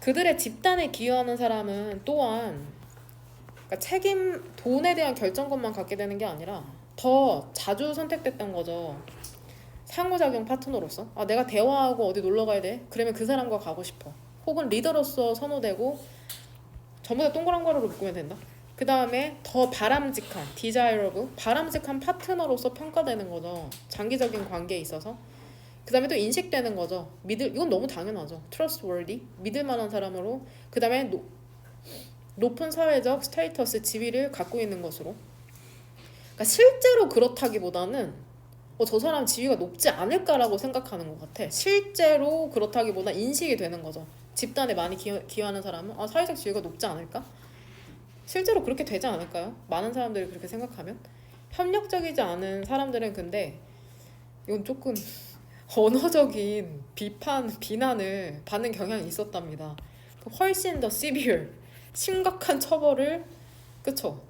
Speaker 1: 그들의 집단에 기여하는 사람은 또한, 그러니까 돈에 대한 결정권만 갖게 되는 게 아니라 더 자주 선택됐던 거죠. 상호작용 파트너로서. 내가 대화하고 어디 놀러 가야 돼? 그러면 그 사람과 가고 싶어. 혹은 리더로서 선호되고, 전부 다 동그란 가루로 묶으면 된다. 그 다음에 더 바람직한, desirable, 바람직한 파트너로서 평가되는 거죠. 장기적인 관계에 있어서. 그 다음에 또 인식되는 거죠. 이건 너무 당연하죠. trustworthy, 믿을 만한 사람으로. 그 다음에 높은 사회적 스테이터스, 지위를 갖고 있는 것으로. 그러니까 실제로 그렇다기보다는 저 사람 지위가 높지 않을까라고 생각하는 것 같아. 실제로 그렇다기보다 인식이 되는 거죠. 집단에 많이 기여하는 사람은 사회적 지위가 높지 않을까? 실제로 그렇게 되지 않을까요? 많은 사람들이 그렇게 생각하면. 협력적이지 않은 사람들은 근데 이건 조금 언어적인 비난을 받는 경향이 있었답니다. 훨씬 더 severe, 심각한 처벌을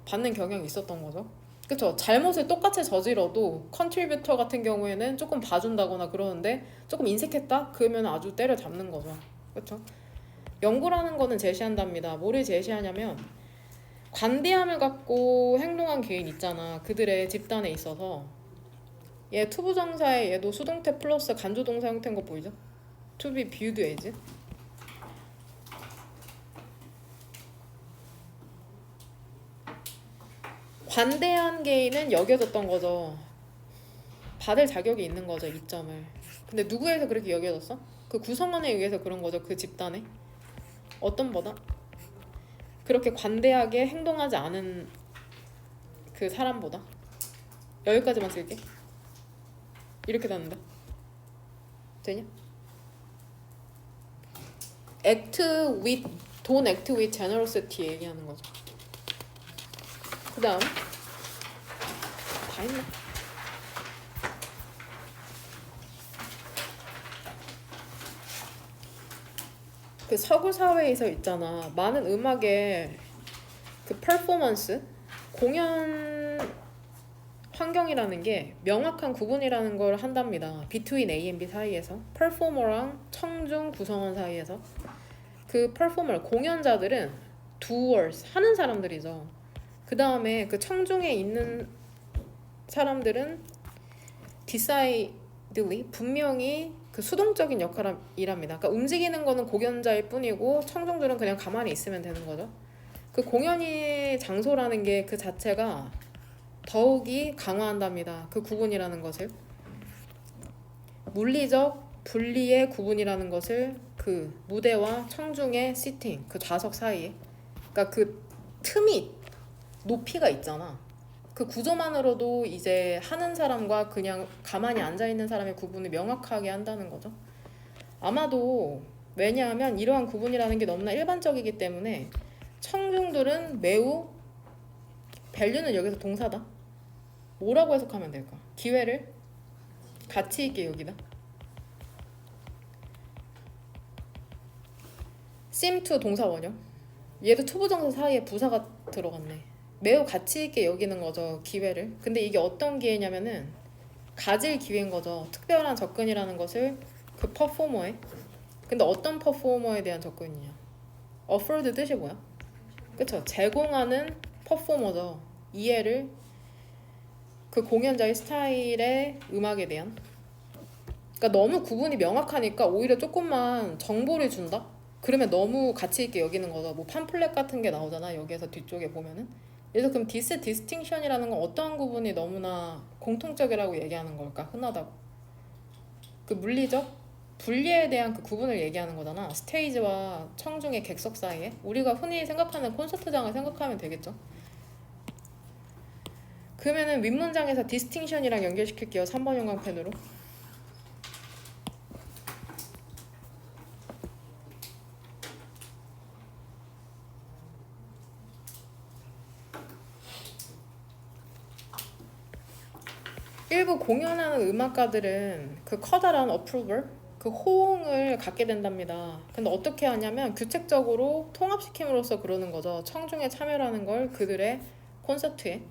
Speaker 1: 받는 경향이 있었던 거죠. 그쵸? 잘못을 똑같이 저질러도 컨트리뷰터 같은 경우에는 조금 봐준다거나 그러는데 조금 인색했다? 그러면 아주 때려잡는 거죠. 그쵸? 연구라는 거는 제시한답니다. 뭐를 제시하냐면 관대함을 갖고 행동한 개인 있잖아. 그들의 집단에 있어서. 얘 투부정사에 얘도 수동태 플러스 간주동사 형태인 거 보이죠? To be viewed as. 관대한 개인은 여겨졌던 거죠. 받을 자격이 있는 거죠, 이점을. 근데 누구에서 그렇게 여겨졌어? 그 구성원에 의해서 그런 거죠, 그 집단에. 어떤 보다? 그렇게 관대하게 행동하지 않은 그 사람보다. 여기까지만 쓸게. 이렇게 닫는다. 되냐? don't act with generosity 얘기하는 거죠. 그 다음 다 했나? 그 서구 사회에서 있잖아. 많은 음악의 그 퍼포먼스, 공연 환경이라는 게 명확한 구분이라는 걸 한답니다. between A and B 사이에서, 퍼포머랑 청중 구성원 사이에서. 그 퍼포머, 공연자들은 doers, 하는 사람들이죠. 그 다음에 그 청중에 있는 사람들은 decidedly, 분명히 그 수동적인 역할을 일합니다. 그러니까 움직이는 거는 공연자일 뿐이고 청중들은 그냥 가만히 있으면 되는 거죠. 그 공연의 장소라는 게 그 자체가 더욱이 강화한답니다. 그 구분이라는 것을. 물리적 분리의 구분이라는 것을 그 무대와 청중의 시팅, 그 좌석 사이에, 그러니까 그 틈이, 높이가 있잖아. 그 구조만으로도 이제 하는 사람과 그냥 가만히 앉아있는 사람의 구분을 명확하게 한다는 거죠. 아마도 왜냐하면 이러한 구분이라는 게 너무나 일반적이기 때문에 청중들은 매우, 밸류는 여기서 동사다. 뭐라고 해석하면 될까? 기회를 가치 있게 여기다. seem to 동사 원형. 얘도 투부정사 사이에 부사가 들어갔네. 매우 가치 있게 여기는 거죠, 기회를. 근데 이게 어떤 기회냐면은 가질 기회인 거죠. 특별한 접근이라는 것을 그 퍼포머에. 근데 어떤 퍼포머에 대한 접근이냐? offered 뜻이 뭐야? 그쵸? 제공하는 퍼포머죠. 이해를, 그 공연자의 스타일의 음악에 대한. 그러니까 너무 구분이 명확하니까 오히려 조금만 정보를 준다? 그러면 너무 가치 있게 여기는 거죠. 뭐 팜플렛 같은 게 나오잖아. 여기에서 뒤쪽에 보면은. 그래서 그럼 디스팅션이라는 건 어떠한 구분이 너무나 공통적이라고 얘기하는 걸까? 흔하다고. 그 물리적 분리에 대한 그 구분을 얘기하는 거잖아. 스테이지와 청중의 객석 사이에. 우리가 흔히 생각하는 콘서트장을 생각하면 되겠죠. 그러면은 윗문장에서 디스팅션이랑 연결시킬게요. 3번 형광펜으로. 일부 공연하는 음악가들은 그 커다란 어프로벌, 그 호응을 갖게 된답니다. 근데 어떻게 하냐면 규칙적으로 통합시킴으로써 그러는 거죠. 청중에 참여라는 걸 그들의 콘서트에.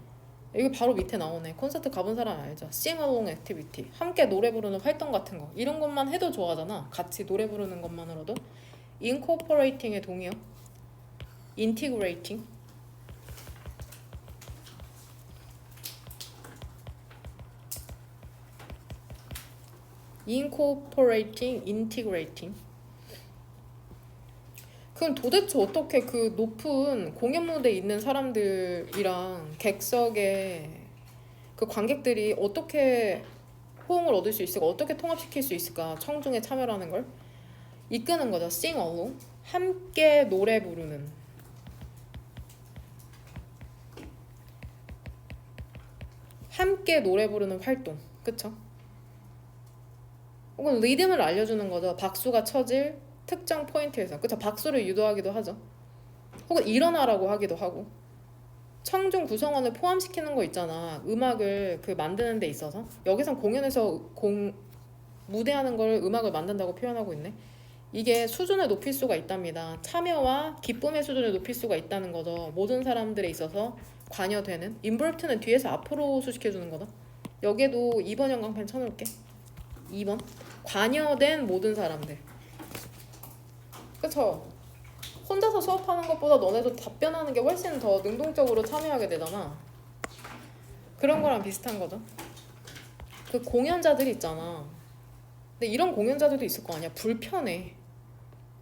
Speaker 1: 이거 바로 밑에 나오네. 콘서트 가본 사람 알죠? 싱어롱 액티비티. 함께 노래 부르는 활동 같은 거. 이런 것만 해도 좋아하잖아. 같이 노래 부르는 것만으로도. incorporating의 동의어. integrating. incorporating, integrating. 그럼 도대체 어떻게 그 높은 공연 무대에 있는 사람들이랑 객석의 그 관객들이 어떻게 호응을 얻을 수 있을까? 어떻게 통합시킬 수 있을까? 청중에 참여라는 걸 이끄는 거죠. sing along. 함께 노래 부르는. 함께 노래 부르는 활동. 그쵸? 혹은 리듬을 알려주는 거죠. 박수가 쳐질 특정 포인트에서. 그쵸? 박수를 유도하기도 하죠. 혹은 일어나라고 하기도 하고. 청중 구성원을 포함시키는 거 있잖아. 음악을 그 만드는 데 있어서. 여기선 공연에서 무대하는 걸 음악을 만든다고 표현하고 있네. 이게 수준을 높일 수가 있답니다. 참여와 기쁨의 수준을 높일 수가 있다는 거죠. 모든 사람들에 있어서 관여되는. 인볼트는 뒤에서 앞으로 수식해주는 거다. 여기에도 2번 형광펜 쳐놓을게. 2번. 관여된 모든 사람들. 그쵸? 혼자서 수업하는 것보다 너네도 답변하는 게 훨씬 더 능동적으로 참여하게 되잖아. 그런 거랑 비슷한 거죠. 그 공연자들이 있잖아. 근데 이런 공연자들도 있을 거 아니야. 불편해.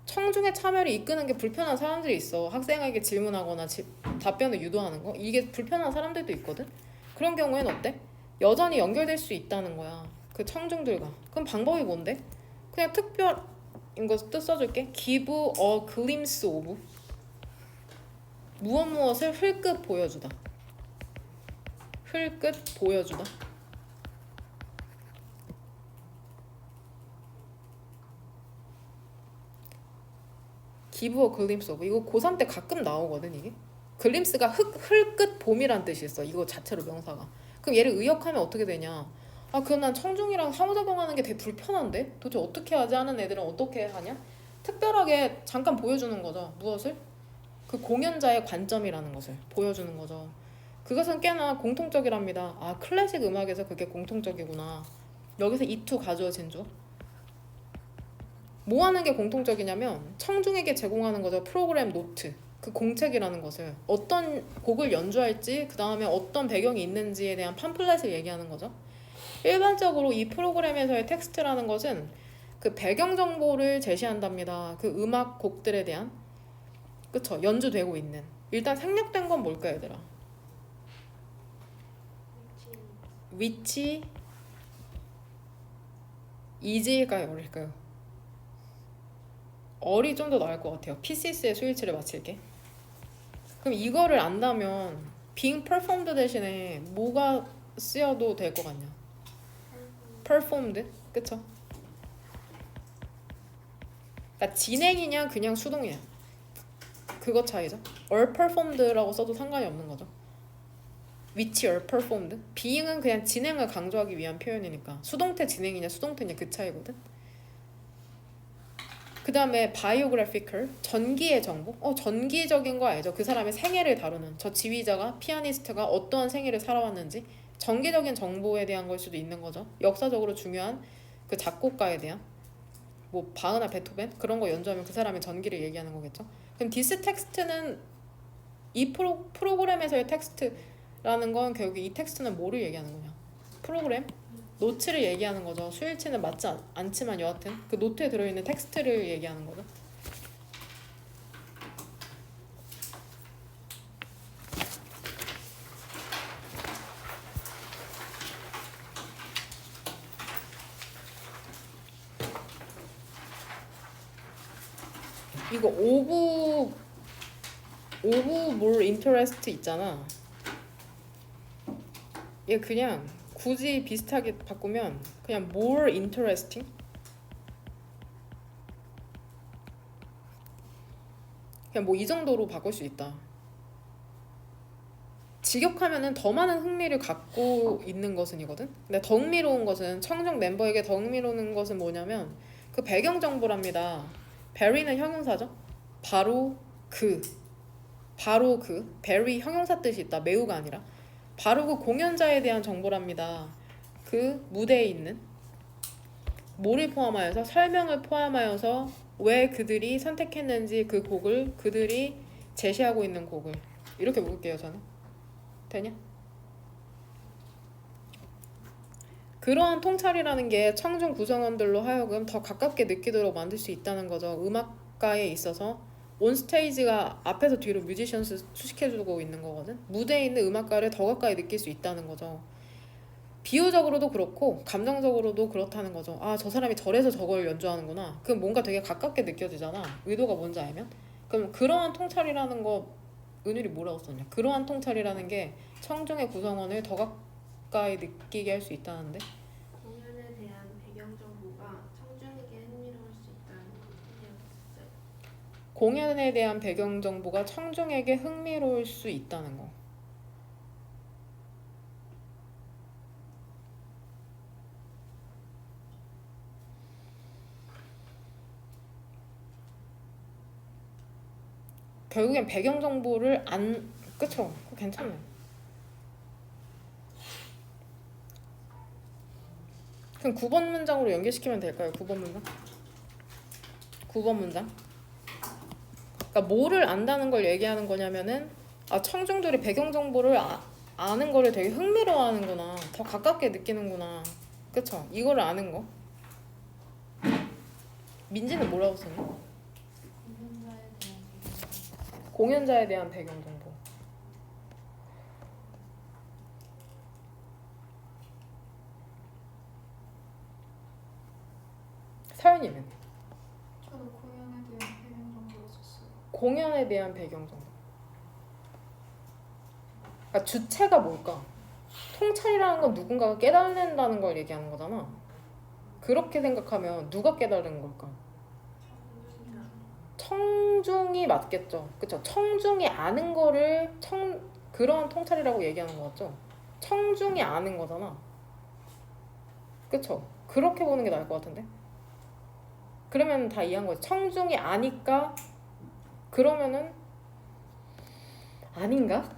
Speaker 1: 청중의 참여를 이끄는 게 불편한 사람들이 있어. 학생에게 질문하거나 답변을 유도하는 거. 이게 불편한 사람들도 있거든. 그런 경우에는 어때? 여전히 연결될 수 있다는 거야. 그 청중들과. 그럼 방법이 뭔데? 그냥 특별인 거 뜻 써줄게. give a glimpse of. 무엇을 흘끗 보여주다. 흘끗 보여주다. give a glimpse of. 이거 고3 때 가끔 나오거든 이게. 글림스가 흘끗 봄이란 뜻이 있어. 이거 자체로 명사가. 그럼 얘를 의역하면 어떻게 되냐? 아 그럼 난 청중이랑 상호작용하는 게 되게 불편한데? 도대체 어떻게 하지 하는 애들은 어떻게 하냐? 특별하게 잠깐 보여주는 거죠. 무엇을? 그 공연자의 관점이라는 것을 보여주는 거죠. 그것은 꽤나 공통적이랍니다. 아 클래식 음악에서 그게 공통적이구나. 여기서 이투 가져진 줄. 뭐 하는 게 공통적이냐면 청중에게 제공하는 거죠. 프로그램 노트. 그 공책이라는 것을 어떤 곡을 연주할지 그 다음에 어떤 배경이 있는지에 대한 팜플렛을 얘기하는 거죠. 일반적으로 이 프로그램에서의 텍스트라는 것은 그 배경 정보를 제시한답니다. 그 음악 곡들에 대한 그쵸 연주되고 있는 일단 생략된 건 뭘까 얘들아? 위치 이지일까요 어릴까요? 얼이 좀 더 나을 것 같아요. P6의 스위치를 맞힐게. 그럼 이거를 안다면 being performed 대신에 뭐가 쓰여도 될 것 같냐? performed? 그쵸? 그러니까 진행이냐 그냥 수동이냐 그거 차이죠. or performed라고 써도 상관이 없는 거죠. which or performed? being은 그냥 진행을 강조하기 위한 표현이니까 수동태 진행이냐 수동태냐 그 차이거든. 그 다음에 biographical, 전기의 정보. 전기적인 거 알죠? 그 사람의 생애를 다루는 저 지휘자가 피아니스트가 어떠한 생애를 살아왔는지 전기적인 정보에 대한 걸 수도 있는 거죠. 역사적으로 중요한 그 작곡가에 대한 뭐 바흐나 베토벤 그런 거 연주하면 그 사람의 전기를 얘기하는 거겠죠. 그럼 디스 텍스트는 이 프로그램에서의 텍스트라는 건 결국 이 텍스트는 뭐를 얘기하는 거냐? 프로그램 노트를 얘기하는 거죠. 수일치는 맞지 않지만 여하튼 그 노트에 들어있는 텍스트를 얘기하는 거죠. 이거 오브 more interest 있잖아. 얘 그냥 굳이 비슷하게 바꾸면 그냥 more interesting? 그냥 뭐 이 정도로 바꿀 수 있다. 직역하면은 더 많은 흥미를 갖고 있는 것은이거든. 근데 더 흥미로운 것은 청중 멤버에게 더 흥미로운 것은 뭐냐면 그 배경 정보랍니다. very는 형용사죠. 바로 그 very 형용사 뜻이 있다. 매우가 아니라 바로 그 공연자에 대한 정보랍니다. 그 무대에 있는 뭐를 포함하여서 설명을 포함하여서 왜 그들이 선택했는지 그 곡을 그들이 제시하고 있는 곡을 이렇게 묶을게요 저는. 되냐? 그러한 통찰이라는 게 청중 구성원들로 하여금 더 가깝게 느끼도록 만들 수 있다는 거죠. 음악가에 있어서 온스테이지가 앞에서 뒤로 뮤지션스 수식해주고 있는 거거든. 무대에 있는 음악가를 더 가까이 느낄 수 있다는 거죠. 비유적으로도 그렇고 감정적으로도 그렇다는 거죠. 아, 저 사람이 저래서 저걸 연주하는구나. 그럼 뭔가 되게 가깝게 느껴지잖아. 의도가 뭔지 알면. 그럼 그러한 통찰이라는 거 은율이 뭐라고 썼냐? 그러한 통찰이라는 게 청중의 구성원을 더 가까이 느끼게 할 수 있다는데.
Speaker 2: 공연에 대한 배경 정보가 청중에게 흥미로울 수 있다는 뜻이었어요.
Speaker 1: 공연에 대한 배경 정보가 청중에게 흥미로울 수 있다는 거. 결국엔 배경 정보를 그쵸? 괜찮네. 그럼 9번 문장으로 연결시키면 될까요? 9번 문장? 9번 문장. 그러니까 뭐를 안다는 걸 얘기하는 거냐면은 청중들이 배경 정보를 아는 거를 되게 흥미로워하는구나. 더 가깝게 느끼는구나. 그쵸? 이거를 아는 거. 민지는 뭐라고 썼니? 공연자에 대한 배경 정보. 사연이는?
Speaker 3: 저도 공연에 대한 배경 정보를 썼어요.
Speaker 1: 공연에 대한 배경 정보. 그러니까 주체가 뭘까? 통찰이라는 건 누군가가 깨달는다는 걸 얘기하는 거잖아. 그렇게 생각하면 누가 깨달은 걸까? 청중이 맞겠죠. 그쵸? 청중이 아는 거를 그러한 통찰이라고 얘기하는 거 같죠? 청중이 아는 거잖아. 그쵸? 그렇게 보는 게 나을 것 같은데? 그러면 다 이해한 거지. 청중이 아니까 그러면은 아닌가?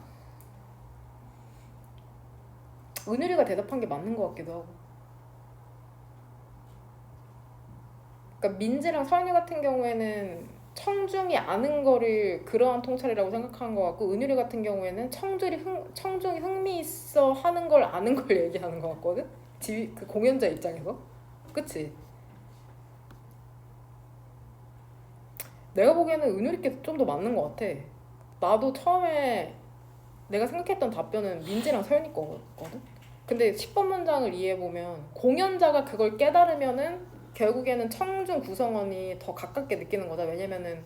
Speaker 1: 은유리가 대답한 게 맞는 것 같기도 하고. 그러니까 민지랑 서연이 같은 경우에는 청중이 아는 거를 그러한 통찰이라고 생각한 것 같고, 은유리 같은 경우에는 청중이 흥미 있어 하는 걸 아는 걸 얘기하는 것 같거든? 그 공연자 입장에서. 그치? 내가 보기에는 은유리께 좀 더 맞는 것 같아. 나도 처음에 내가 생각했던 답변은 민지랑 서연이 거거든? 근데 10번 문장을 이해해보면 공연자가 그걸 깨달으면은 결국에는 청중 구성원이 더 가깝게 느끼는 거다. 왜냐면은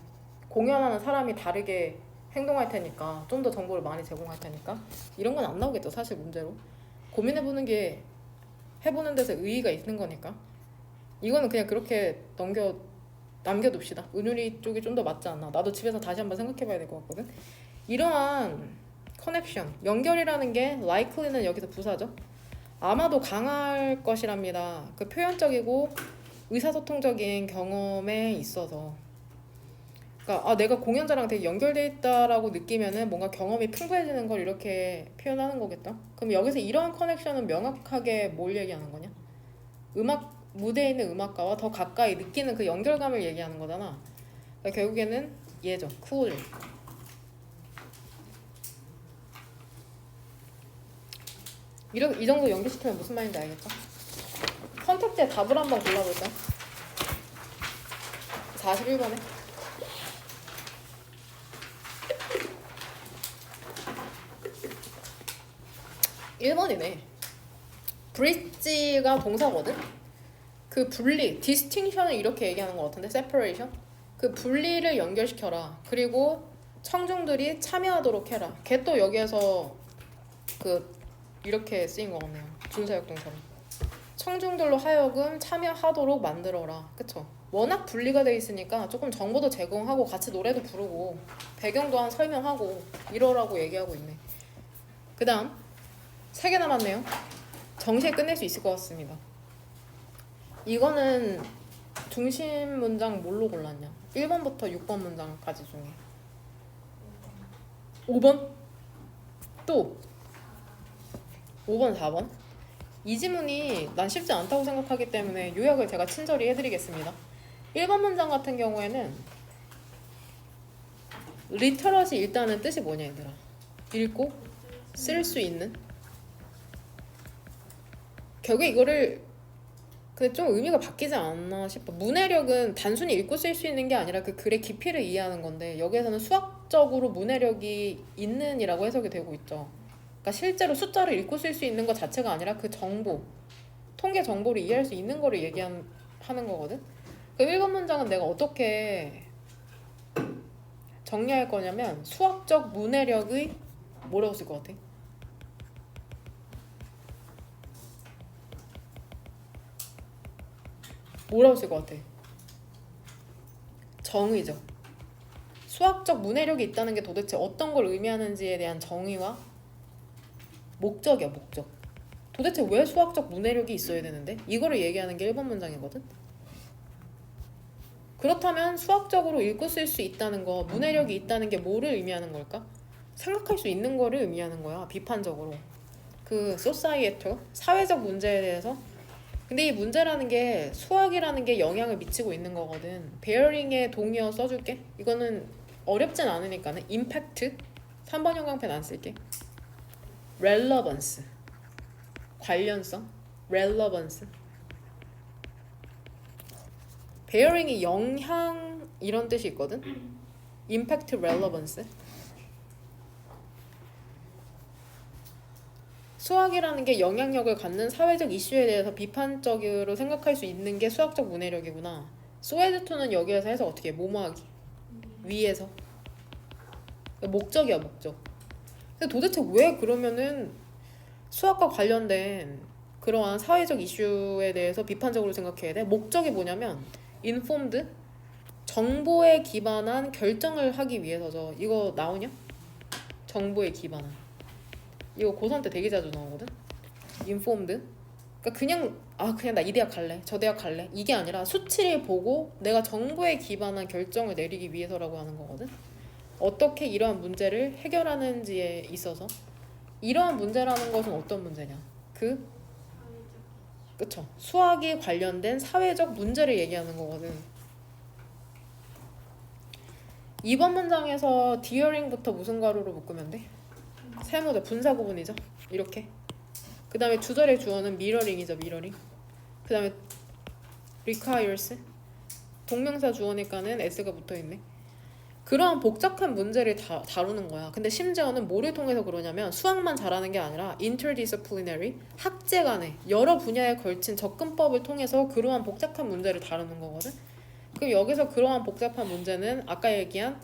Speaker 1: 공연하는 사람이 다르게 행동할 테니까, 좀 더 정보를 많이 제공할 테니까. 이런 건 안 나오겠죠, 사실 문제로. 고민해보는 게 해보는 데서 의의가 있는 거니까. 이거는 그냥 그렇게 남겨둡시다. 은유리 쪽이 좀 더 맞지 않나. 나도 집에서 다시 한번 생각해봐야 될 것 같거든. 이러한 커넥션, 연결이라는 게 likely는 여기서 부사죠. 아마도 강할 것이랍니다. 그 표현적이고 의사소통적인 경험에 있어서. 그러니까 내가 공연자랑 되게 연결돼 있다라고 느끼면은 뭔가 경험이 풍부해지는 걸 이렇게 표현하는 거겠다. 그럼 여기서 이런 커넥션은 명확하게 뭘 얘기하는 거냐? 무대에 있는 음악가와 더 가까이 느끼는 그 연결감을 얘기하는 거잖아. 그러니까 결국에는 얘죠. cool. 이 정도 연결시키면 무슨 말인지 알겠죠? 선택지에 답을 한번 골라볼까? 41번에 1번이네. bridge가 동사거든? 그 분리, distinction을 이렇게 얘기하는 것 같은데, separation? 그 분리를 연결시켜라. 그리고 청중들이 참여하도록 해라. 걔 또 여기에서 이렇게 쓰인 것 같네요. 준사역동처럼. 청중들로 하여금 참여하도록 만들어라. 그쵸? 워낙 분리가 돼 있으니까 조금 정보도 제공하고 같이 노래도 부르고 배경 또한 설명하고 이러라고 얘기하고 있네. 그 다음 3개 남았네요. 정시에 끝낼 수 있을 것 같습니다. 이거는 중심 문장 뭘로 골랐냐? 1번부터 6번 문장까지 중에 5번? 또 5번, 4번? 이 지문이 난 쉽지 않다고 생각하기 때문에 요약을 제가 친절히 해드리겠습니다. 1번 문장 같은 경우에는 리터러시 일단은 뜻이 뭐냐 얘들아? 읽고 쓸 수 있는? 결국에 이거를 근데 좀 의미가 바뀌지 않나 싶어. 문해력은 단순히 읽고 쓸 수 있는 게 아니라 그 글의 깊이를 이해하는 건데, 여기에서는 수학적으로 문해력이 있는 이라고 해석이 되고 있죠. 그러니까 실제로 숫자를 읽고 쓸 수 있는 것 자체가 아니라 그 정보, 통계 정보를 이해할 수 있는 거를 얘기하는 거거든. 그 1번 문장은 내가 어떻게 정리할 거냐면 수학적 문해력의 뭐라고 쓸 것 같아? 뭐라고 쓸 것 같아? 정의죠. 수학적 문해력이 있다는 게 도대체 어떤 걸 의미하는지에 대한 정의와 목적이야, 목적. 도대체 왜 수학적 문해력이 있어야 되는데? 이거를 얘기하는 게 1번 문장이거든? 그렇다면 수학적으로 읽고 쓸 수 있다는 거, 문해력이 있다는 게 뭐를 의미하는 걸까? 생각할 수 있는 거를 의미하는 거야, 비판적으로. 그 societal, 사회적 문제에 대해서. 근데 이 문제라는 게 수학이라는 게 영향을 미치고 있는 거거든. 베어링에 동의어 써줄게. 이거는 어렵진 않으니까는. 임팩트 3번 형광펜 안 쓸게. relevance 관련성, relevance. 베어링이 영향 이런 뜻이 있거든. impact, relevance. 수학이라는 게 영향력을 갖는 사회적 이슈에 대해서 비판적으로 생각할 수 있는 게 수학적 문해력이구나. 소에드투는 여기에서 해서 어떻게 해? 뭐뭐하기? 위에서. 목적이야, 목적. 근데 도대체 왜 그러면은 수학과 관련된 그러한 사회적 이슈에 대해서 비판적으로 생각해야 돼? 목적이 뭐냐면 informed, 정보에 기반한 결정을 하기 위해서죠. 이거 나오냐? 정보에 기반한. 이거 고3 때 되게 자주 나오거든. informed. 그러니까 그냥 나 이 대학 갈래, 저 대학 갈래, 이게 아니라 수치를 보고 내가 정보에 기반한 결정을 내리기 위해서라고 하는 거거든. 어떻게 이러한 문제를 해결하는지에 있어서 이러한 문제라는 것은 어떤 문제냐? 그쵸? 수학이 관련된 사회적 문제를 얘기하는 거거든. 이번 문장에서 디어링부터 무슨 가루로 묶으면 돼? 세모대 분사 구분이죠. 이렇게. 그 다음에 주절의 주어는 미러링이죠. 미러링. 그 다음에 requires 동명사 주어니까는 s가 붙어있네. 그러한 복잡한 문제를 다루는 거야. 근데 심지어는 뭐를 통해서 그러냐면 수학만 잘하는 게 아니라 interdisciplinary 학제 간에 여러 분야에 걸친 접근법을 통해서 그러한 복잡한 문제를 다루는 거거든. 그럼 여기서 그러한 복잡한 문제는 아까 얘기한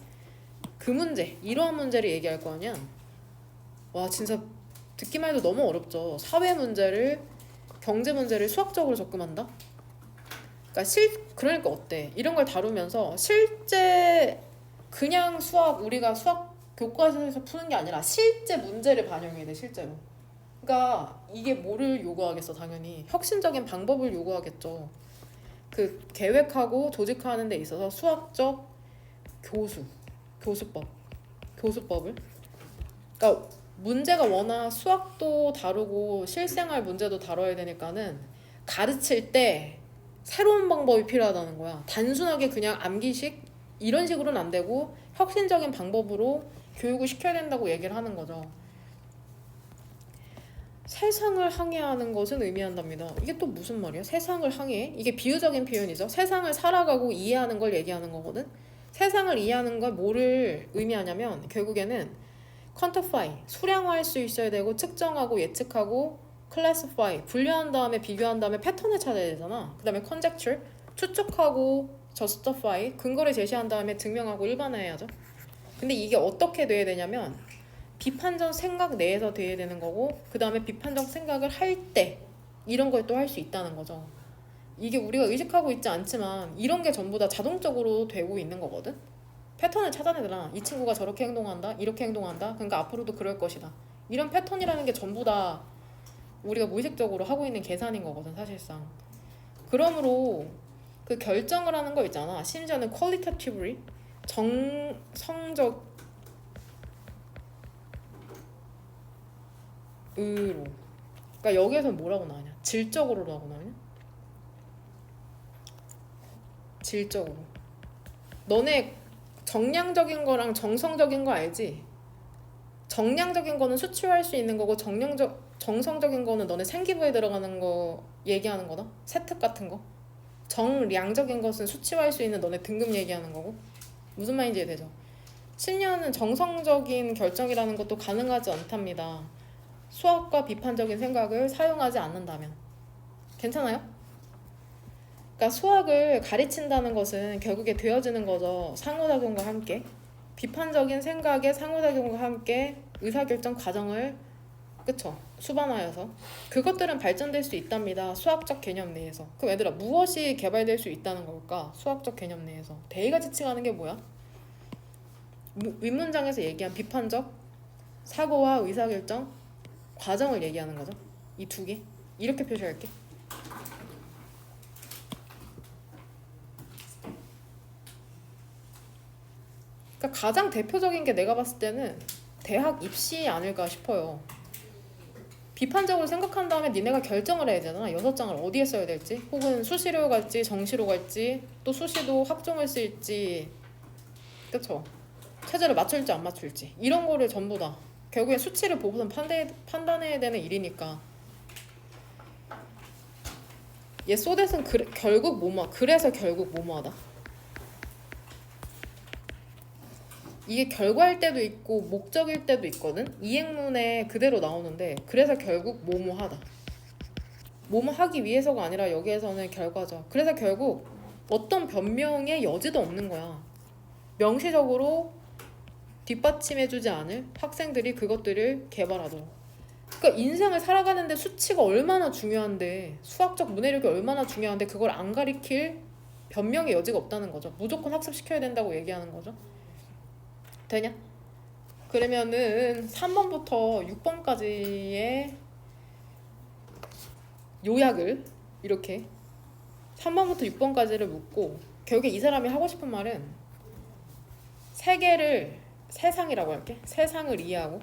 Speaker 1: 그 문제, 이러한 문제를 얘기할 거 아니야. 와 진짜 듣기만 해도 너무 어렵죠. 사회 문제를, 경제 문제를 수학적으로 접근한다? 그러니까 어때? 이런 걸 다루면서 실제 그냥 우리가 수학 교과서에서 푸는 게 아니라 실제 문제를 반영해야 돼, 실제로. 그러니까 이게 뭐를 요구하겠어, 당연히. 혁신적인 방법을 요구하겠죠. 그 계획하고 조직하는 데 있어서 수학적 교수법을. 그러니까 문제가 워낙 수학도 다루고 실생활 문제도 다뤄야 되니까는 가르칠 때 새로운 방법이 필요하다는 거야. 단순하게 그냥 암기식 이런 식으로는 안 되고 혁신적인 방법으로 교육을 시켜야 된다고 얘기를 하는 거죠. 세상을 항해하는 것은 의미한답니다. 이게 또 무슨 말이야? 세상을 항해? 이게 비유적인 표현이죠. 세상을 살아가고 이해하는 걸 얘기하는 거거든. 세상을 이해하는 걸 뭐를 의미하냐면 결국에는 quantify, 수량화할 수 있어야 되고 측정하고 예측하고 classify, 분류한 다음에 비교한 다음에 패턴을 찾아야 되잖아. 그 다음에 conjecture, 추측하고 justify, 근거를 제시한 다음에 증명하고 일반화해야죠. 근데 이게 어떻게 돼야 되냐면 비판적 생각 내에서 돼야 되는 거고 그 다음에 비판적 생각을 할 때 이런 걸 또 할 수 있다는 거죠. 이게 우리가 의식하고 있지 않지만 이런 게 전부 다 자동적으로 되고 있는 거거든. 패턴을 찾아내더라. 이 친구가 저렇게 행동한다, 이렇게 행동한다, 그러니까 앞으로도 그럴 것이다. 이런 패턴이라는 게 전부 다 우리가 무의식적으로 하고 있는 계산인 거거든, 사실상. 그러므로 그 결정을 하는 거 있잖아. 심지어는 qualitatively 정성적 으로. 그러니까 여기에서 뭐라고 나오냐? 질적으로라고 나오냐? 질적으로. 너네 정량적인 거랑 정성적인 거 알지? 정량적인 거는 수치화할 수 있는 거고 정성적인 거는 너네 생기부에 들어가는 거 얘기하는 거다. 세특 같은 거. 정량적인 것은 수치화할 수 있는 너네 등급 얘기하는 거고. 무슨 말인지 이해되죠? 심리학은 정성적인 결정이라는 것도 가능하지 않답니다. 수학과 비판적인 생각을 사용하지 않는다면. 괜찮아요? 그러니까 수학을 가르친다는 것은 결국에 되어지는 거죠. 상호작용과 함께. 비판적인 생각의 상호작용과 함께 의사결정 과정을 수반하여서 그것들은 발전될 수 있답니다. 수학적 개념 내에서. 그럼 얘들아 무엇이 개발될 수 있다는 걸까? 수학적 개념 내에서. 대의가 지칭하는 게 뭐야? 윗문장에서 얘기한 비판적 사고와 의사결정 과정을 얘기하는 거죠. 이 두 개. 이렇게 표시할게. 그러니까 가장 대표적인 게 내가 봤을 때는 대학 입시 아닐까 싶어요. 비판적으로 생각한 다음에 니네가 결정을 해야 되잖아. 6장을 어디에 써야 될지, 혹은 수시로 갈지 정시로 갈지, 또 수시도 학종을 쓸지, 그쵸? 체제를 맞출지 안 맞출지 이런 거를 전부 다 결국엔 수치를 보고선 판단해야 되는 일이니까. 얘 소댓은 결국 뭐뭐, 그래서 결국 뭐뭐하다. 이게 결과일 때도 있고 목적일 때도 있거든. 이행문에 그대로 나오는데 그래서 결국 뭐뭐하다. 뭐뭐하기 위해서가 아니라 여기에서는 결과죠. 그래서 결국 어떤 변명의 여지도 없는 거야. 명시적으로 뒷받침해주지 않을 학생들이 그것들을 개발하도록. 그러니까 인생을 살아가는데 수치가 얼마나 중요한데, 수학적 문해력이 얼마나 중요한데 그걸 안 가리킬 변명의 여지가 없다는 거죠. 무조건 학습시켜야 된다고 얘기하는 거죠. 되냐? 그러면은 3번부터 6번까지의 요약을 이렇게 3번부터 6번까지를 묻고 결국에 이 사람이 하고 싶은 말은 세계를 세상이라고 할게. 세상을 이해하고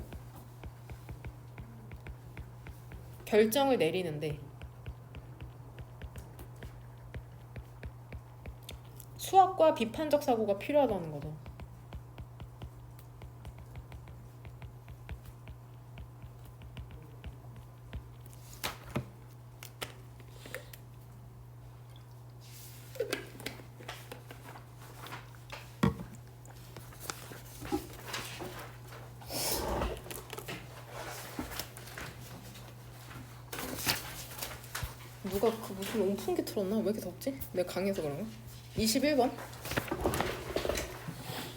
Speaker 1: 결정을 내리는데 수학과 비판적 사고가 필요하다는 거죠. 누가 그 무슨 온풍기 틀었나? 왜 이렇게 덥지? 내가 강해서 그런가? 21번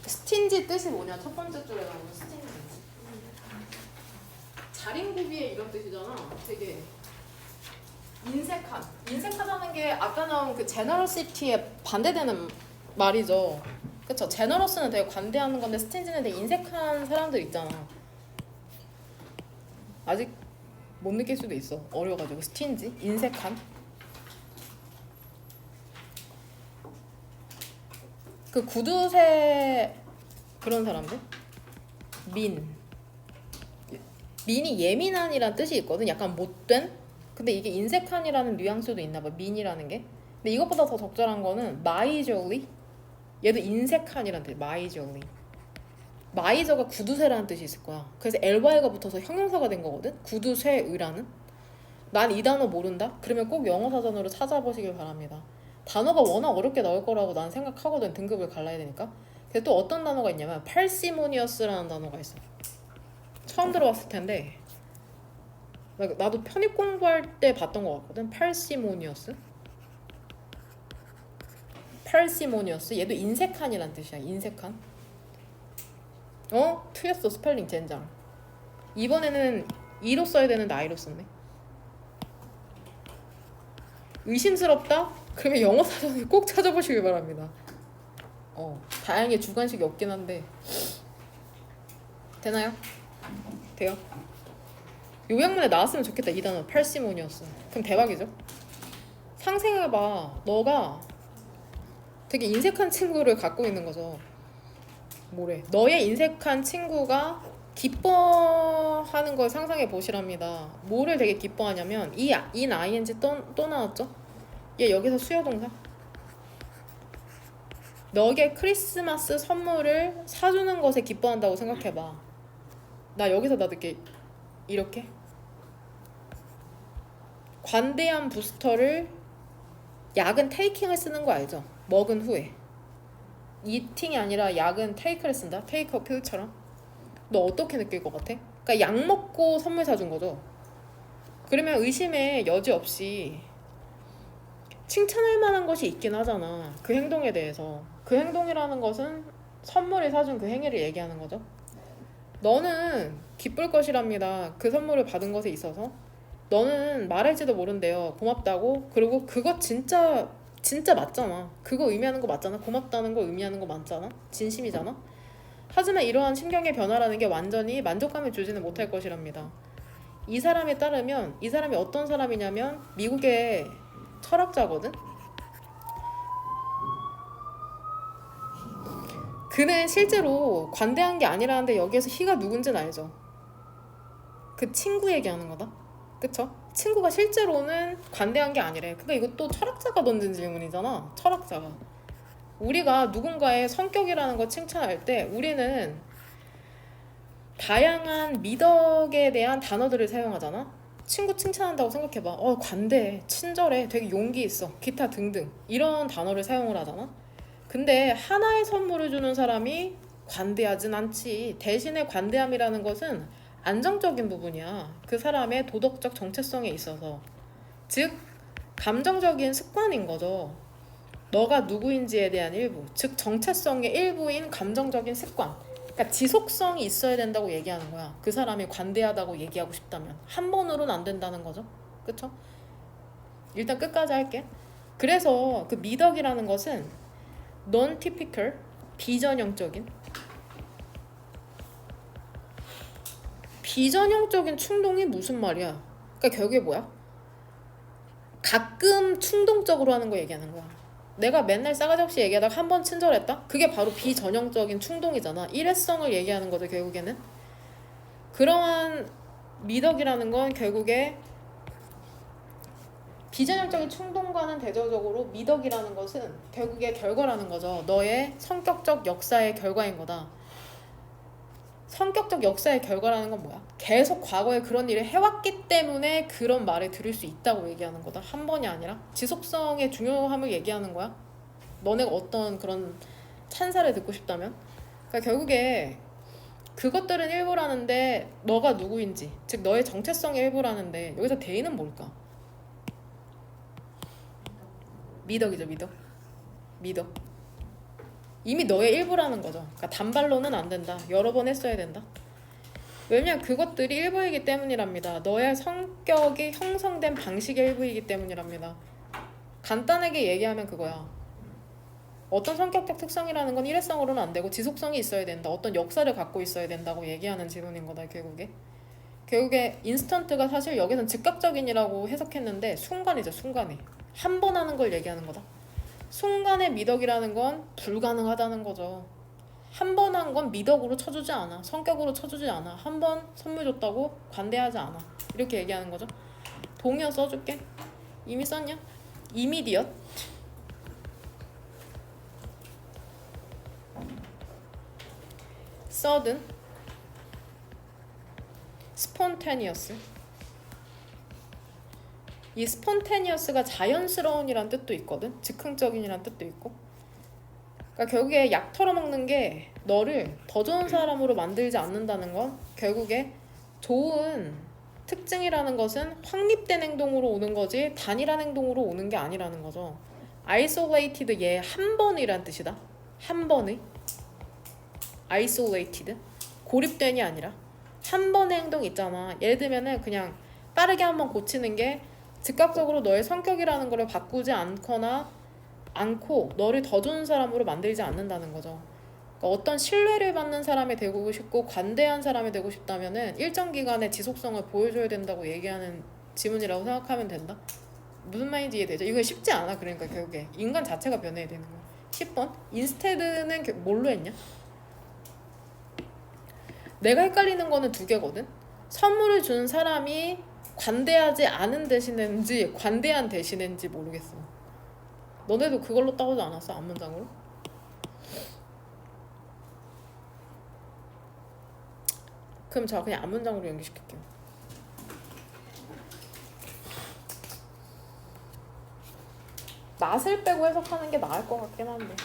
Speaker 1: 스틴지 뜻이 뭐냐? 첫 번째 줄에 나오는 스틴지 자린고비의 이런 뜻이잖아. 되게 인색한 인색하다는 게 아까 나온 그 제너러시티에 반대되는 말이죠. 그쵸? 제너러스는 되게 관대하는 건데 스틴지는 되게 인색한 사람들 있잖아. 아직 못 느낄 수도 있어. 어려워가지고 스틴지, 인색한. 그 구두쇠 그런 사람들. 민이 예민한이란 뜻이 있거든. 약간 못된. 근데 이게 인색한이라는 뉘앙스도 있나봐. 민이라는 게. 근데 이것보다 더 적절한 거는 miserly. 얘도 인색한이란 뜻. miserly. 마이저가 구두쇠라는 뜻이 있을 거야. 그래서 ly가 붙어서 형용사가 된 거거든. 구두쇠의라는. 난 이 단어 모른다? 그러면 꼭 영어 사전으로 찾아보시길 바랍니다. 단어가 워낙 어렵게 나올 거라고 난 생각하거든. 등급을 갈라야 되니까. 근데 또 어떤 단어가 있냐면 parsimonious라는 단어가 있어. 처음 들어봤을 텐데 나도 편입 공부할 때 봤던 것 같거든. parsimonious. 얘도 인색한이란 뜻이야. 인색한. 틀렸어. 스펠링 젠장. 이번에는 E로 써야 되는데 I로 썼네. 의심스럽다? 그러면 영어 사전을 꼭 찾아보시길 바랍니다. 다행히 주관식이 없긴 한데 되나요? 돼요? 요약문에 나왔으면 좋겠다. 이 단어 parsimonious. 그럼 대박이죠? 상생해봐. 너가 되게 인색한 친구를 갖고 있는 거죠. 뭐래? 너의 인색한 친구가 기뻐하는 걸 상상해 보시랍니다. 뭐를 되게 기뻐하냐면 ing 또 나왔죠? 얘 여기서 수요동사. 너에게 크리스마스 선물을 사주는 것에 기뻐한다고 생각해봐. 나 여기서 나도 이렇게 관대한 부스터를 약은 테이킹을 쓰는 거 알죠? 먹은 후에. 이팅이 아니라 약은 테이크를 쓴다. 테이크 어 필처럼. 너 어떻게 느낄 것 같아? 그러니까 약 먹고 선물 사준 거죠. 그러면 의심의 여지 없이 칭찬할 만한 것이 있긴 하잖아. 그 행동에 대해서. 그 행동이라는 것은 선물을 사준 그 행위를 얘기하는 거죠. 너는 기쁠 것이랍니다. 그 선물을 받은 것에 있어서. 너는 말할지도 모른대요. 고맙다고. 그리고 그거 진짜 맞잖아. 그거 의미하는 거 맞잖아. 고맙다는 거 의미하는 거 맞잖아. 진심이잖아. 하지만 이러한 심경의 변화라는 게 완전히 만족감을 주지는 못할 것이랍니다. 이 사람에 따르면 이 사람이 어떤 사람이냐면 미국의 철학자거든. 그는 실제로 관대한 게 아니라는데 여기에서 희가 누군지는 알죠. 그 친구 얘기하는 거다. 그쵸? 친구가 실제로는 관대한 게 아니래. 그러니까 이것도 철학자가 던진 질문이잖아. 철학자가. 우리가 누군가의 성격이라는 걸 칭찬할 때 우리는 다양한 미덕에 대한 단어들을 사용하잖아. 친구 칭찬한다고 생각해봐. 관대해, 친절해, 되게 용기 있어, 기타 등등 이런 단어를 사용을 하잖아. 근데 하나의 선물을 주는 사람이 관대하진 않지. 대신에 관대함이라는 것은 안정적인 부분이야. 그 사람의 도덕적 정체성에 있어서. 즉 감정적인 습관인 거죠. 너가 누구인지에 대한 일부, 즉 정체성의 일부인 감정적인 습관. 그러니까 지속성이 있어야 된다고 얘기하는 거야. 그 사람이 관대하다고 얘기하고 싶다면 한 번으로는 안 된다는 거죠. 그쵸? 일단 끝까지 할게. 그래서 그 미덕이라는 것은 non-typical, 비전형적인 충동이 무슨 말이야? 그러니까 결국에 뭐야? 가끔 충동적으로 하는 거 얘기하는 거야. 내가 맨날 싸가지 없이 얘기하다가 한 번 친절했다? 그게 바로 비전형적인 충동이잖아. 일회성을 얘기하는 거죠, 결국에는. 그러한 미덕이라는 건 결국에 비전형적인 충동과는 대조적으로 미덕이라는 것은 결국에 결과라는 거죠. 너의 성격적 역사의 결과인 거다. 성격적 역사의 결과라는 건 뭐야? 계속 과거에 그런 일을 해왔기 때문에 그런 말을 들을 수 있다고 얘기하는 거다. 한 번이 아니라 지속성의 중요함을 얘기하는 거야. 너네가 어떤 그런 찬사를 듣고 싶다면. 그러니까 결국에 그것들은 일부라는데 너가 누구인지, 즉 너의 정체성의 일부라는데 여기서 대의는 뭘까? 미덕이죠, 미덕. 이미 너의 일부라는 거죠. 그러니까 단발로는 안 된다. 여러 번 했어야 된다. 왜냐면 그것들이 일부이기 때문이랍니다. 너의 성격이 형성된 방식의 일부이기 때문이랍니다. 간단하게 얘기하면 그거야. 어떤 성격적 특성이라는 건 일회성으로는 안 되고 지속성이 있어야 된다. 어떤 역사를 갖고 있어야 된다고 얘기하는 지론인 거다, 결국에 인스턴트가 사실 여기서는 즉각적인이라고 해석했는데 순간이죠, 순간에. 한 번 하는 걸 얘기하는 거다. 순간의 미덕이라는 건 불가능하다는 거죠. 한 번 한 건 미덕으로 쳐주지 않아. 성격으로 쳐주지 않아. 한 번 선물 줬다고 관대하지 않아. 이렇게 얘기하는 거죠. 동의어 써줄게. 이미 썼냐? 이미디엇, sudden, spontaneous. 이 spontaneous가 자연스러운이란 뜻도 있거든. 즉흥적인이란 뜻도 있고. 그러니까 결국에 약 털어먹는 게 너를 더 좋은 사람으로 만들지 않는다는 건 결국에 좋은 특징이라는 것은 확립된 행동으로 오는 거지 단일한 행동으로 오는 게 아니라는 거죠. isolated 얘 한 번이란 뜻이다. 한 번의 isolated 고립된이 아니라 한 번의 행동 있잖아. 예를 들면은 그냥 빠르게 한번 고치는 게 즉각적으로 너의 성격이라는 거를 바꾸지 않고 너를 더 좋은 사람으로 만들지 않는다는 거죠. 그러니까 어떤 신뢰를 받는 사람이 되고 싶고 관대한 사람이 되고 싶다면은 일정 기간의 지속성을 보여줘야 된다고 얘기하는 지문이라고 생각하면 된다. 무슨 말인지 이해되죠? 이건 쉽지 않아. 그러니까 결국에 인간 자체가 변해야 되는 거야. 10번 인스테드는 뭘로 했냐? 내가 헷갈리는 거는 두 개거든. 선물을 주는 사람이 관대하지 않은 대신인지 관대한 대신인지 모르겠어. 너네도 그걸로 따오지 않았어? 앞문장으로? 그럼 저 그냥 앞문장으로 연기시킬게요. 맛을 빼고 해석하는 게 나을 것 같긴 한데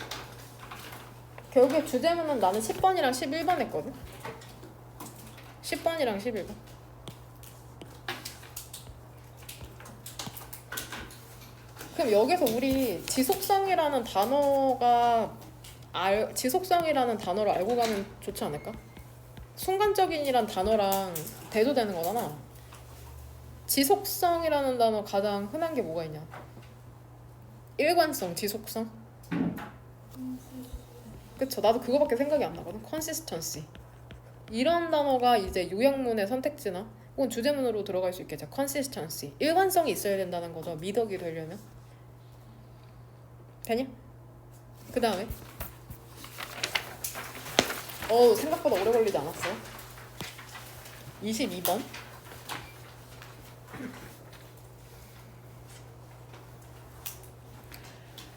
Speaker 1: 결국에 주제문은 나는 10번이랑 11번 했거든. 10번이랑 11번. 그럼 여기서 우리 지속성이라는 단어를 알고 가면 좋지 않을까? 순간적인이란 단어랑 대조되는 거잖아. 지속성이라는 단어 가장 흔한 게 뭐가 있냐? 일관성, 지속성. 그쵸? 나도 그거밖에 생각이 안 나거든. consistency. 이런 단어가 이제 요약문의 선택지나 혹은 주제문으로 들어갈 수 있겠죠. consistency. 일관성이 있어야 된다는 거죠. 미덕이 되려면. 되냐? 그 다음에 생각보다 오래 걸리지 않았어요. 22번.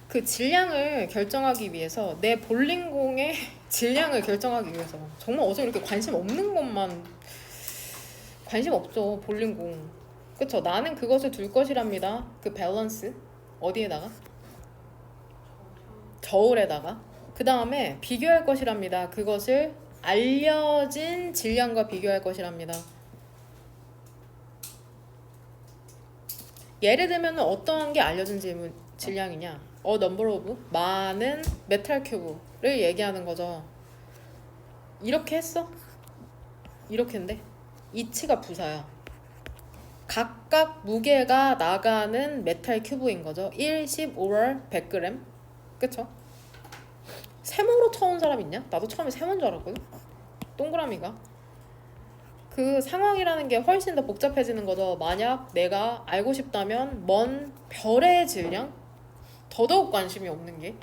Speaker 1: 그 질량을 결정하기 위해서 내 볼링공의 질량을 결정하기 위해서 정말 어제 이렇게 관심 없는 것만 관심 없죠. 볼링공. 그쵸? 나는 그것을 둘 것이랍니다. 그 밸런스 어디에다가? 저울에다가. 그 다음에 비교할 것이랍니다. 그것을 알려진 질량과 비교할 것이랍니다. 예를 들면 어떠한 게 알려진 질량이냐? number of 많은 메탈 큐브를 얘기하는 거죠. 이렇게 했어? 이렇게인데 이치가 부사야. 각각 무게가 나가는 메탈 큐브인 거죠. 1, 10, 5월 100g. 그쵸? 세모로 쳐온 사람 있냐? 나도 처음에 세모인 줄 알았거든. 동그라미가. 그 상황이라는 게 훨씬 더 복잡해지는 거죠. 만약 내가 알고 싶다면 먼 별의 질량? 더더욱 관심이 없는 게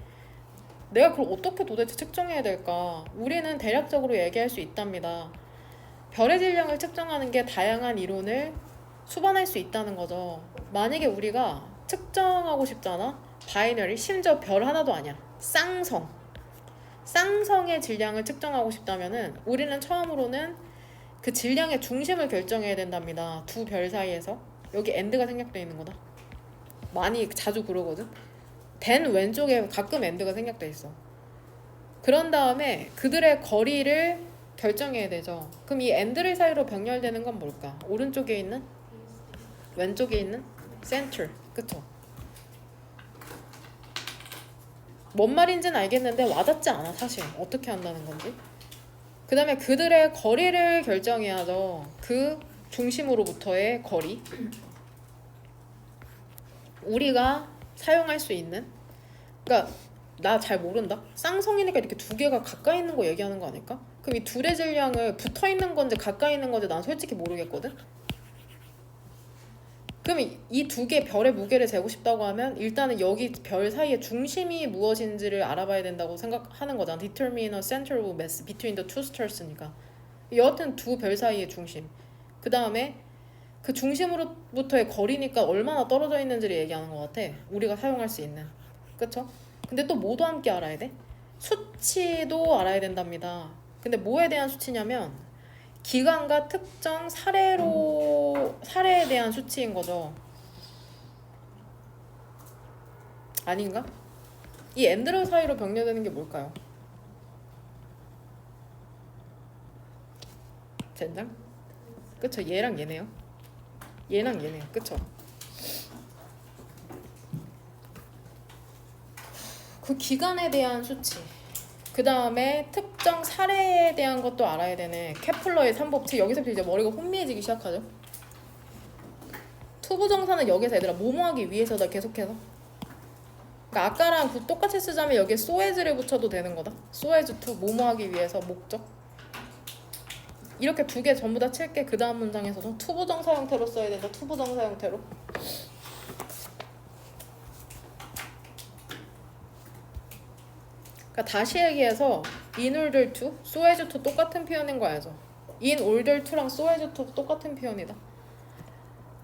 Speaker 1: 내가 그걸 어떻게 도대체 측정해야 될까? 우리는 대략적으로 얘기할 수 있답니다. 별의 질량을 측정하는 게 다양한 이론을 수반할 수 있다는 거죠. 만약에 우리가 측정하고 싶잖아. 바이너리, 심지어 별 하나도 아니야. 쌍성의 질량을 측정하고 싶다면은 우리는 처음으로는 그 질량의 중심을 결정해야 된답니다. 두 별 사이에서. 여기 엔드가 생략되어 있는 거다. 많이 자주 그러거든. 된 왼쪽에 가끔 엔드가 생략돼 있어. 그런 다음에 그들의 거리를 결정해야 되죠. 그럼 이 엔드를 사이로 병렬되는 건 뭘까? 오른쪽에 있는? 왼쪽에 있는? 센터. 그쵸? 뭔 말인지는 알겠는데 와닿지 않아 사실. 어떻게 한다는 건지. 그 다음에 그들의 거리를 결정해야죠. 그 중심으로부터의 거리. 우리가 사용할 수 있는. 그러니까 나 잘 모른다. 쌍성이니까 이렇게 두 개가 가까이 있는 거 얘기하는 거 아닐까? 그럼 이 둘의 질량을 붙어 있는 건지 가까이 있는 건지 난 솔직히 모르겠거든. 그럼 이 두 개 별의 무게를 재고 싶다고 하면 일단은 여기 별 사이의 중심이 무엇인지를 알아봐야 된다고 생각하는 거잖아. Determine a center of mass between the two stars니까. 여하튼 두 별 사이의 중심. 그 다음에 그 중심으로부터의 거리니까 얼마나 떨어져 있는지를 얘기하는 것 같아. 우리가 사용할 수 있는. 그쵸? 근데 또 뭐도 함께 알아야 돼? 수치도 알아야 된답니다. 근데 뭐에 대한 수치냐면 기간과 특정 사례에 대한 수치인 거죠. 아닌가? 이 엔드러 사이로 병렬되는 게 뭘까요? 젠장? 그쵸? 얘랑 얘네요. 얘랑 얘네요. 그쵸? 그 기간에 대한 수치. 그 다음에 특정 사례에 대한 것도 알아야 되네. 케플러의 3법칙. 여기서부터 이제 머리가 혼미해지기 시작하죠. 투부정사는 여기서 얘들아 뭐뭐하기 위해서다. 계속해서. 그러니까 아까랑 똑같이 쓰자면 여기에 so as를 붙여도 되는 거다. so as to 뭐뭐하기 위해서 목적. 이렇게 두 개 전부 다 칠게. 그 다음 문장에서도 투부정사 형태로 써야 된다. 투부정사 형태로. 그러니까 다시 얘기해서 in order to, so as to 똑같은 표현인 거 알죠? in order to랑 so as to 똑같은 표현이다.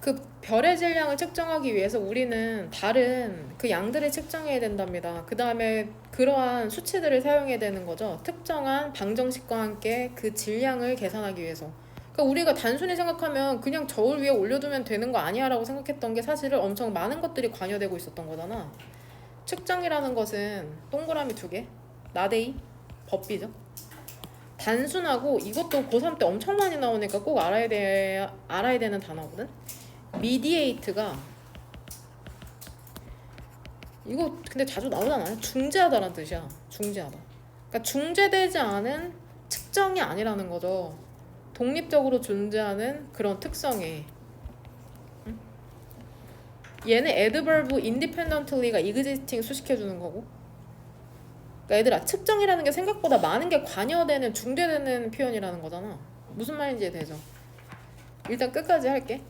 Speaker 1: 그 별의 질량을 측정하기 위해서 우리는 다른 그 양들을 측정해야 된답니다. 그 다음에 그러한 수치들을 사용해야 되는 거죠. 특정한 방정식과 함께 그 질량을 계산하기 위해서. 그러니까 우리가 단순히 생각하면 그냥 저울 위에 올려두면 되는 거 아니야 라고 생각했던 게 사실은 엄청 많은 것들이 관여되고 있었던 거잖아. 측정이라는 것은 동그라미 두 개, 나데이, 법비죠. 단순하고 이것도 고3 때 엄청 많이 나오니까 꼭 알아야 되는 단어거든. 미디에이트가 이거 근데 자주 나오잖아요. 중재하다라는 뜻이야. 중재하다. 그러니까 중재되지 않은 측정이 아니라는 거죠. 독립적으로 존재하는 그런 특성이. 응? 얘는 adverb independently가 existing 수식해주는 거고. 그러니까 얘들아 측정이라는 게 생각보다 많은 게 관여되는 중재되는 표현이라는 거잖아. 무슨 말인지 되죠? 일단 끝까지 할게.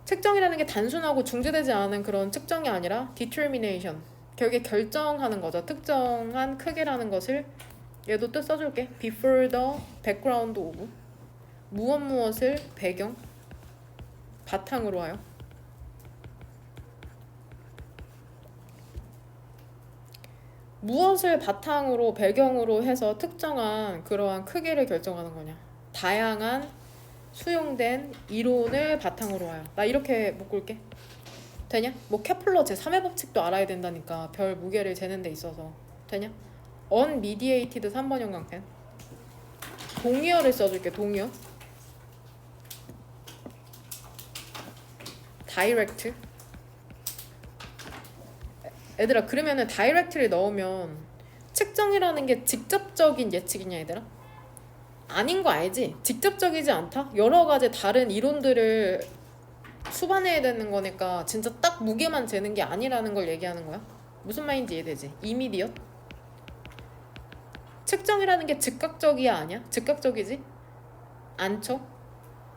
Speaker 1: 측정이라는 게 단순하고 중재되지 않은 그런 측정이 아니라 determination. 결국에 결정하는 거죠. 특정한 크기라는 것을 얘도 뜻 써줄게. before the background of 무엇을 배경 바탕으로 하여. 무엇을 바탕으로 배경으로 해서 특정한 그러한 크기를 결정하는 거냐. 다양한 수용된 이론을 바탕으로 하여. 나 이렇게 묶을게. 되냐? 뭐 케플러 제3의 법칙도 알아야 된다니까. 별 무게를 재는 데 있어서. 되냐? unmediated 3번 형광펜. 동의어를 써줄게. 동의어. direct. 얘들아 그러면은 direct를 넣으면 측정이라는 게 직접적인 예측이냐 얘들아? 아닌 거 알지? 직접적이지 않다? 여러 가지 다른 이론들을 수반해야 되는 거니까 진짜 딱 무게만 재는 게 아니라는 걸 얘기하는 거야. 무슨 말인지 이해되지? 이미디엇? 측정이라는 게 즉각적이야 아니야? 즉각적이지? 않죠?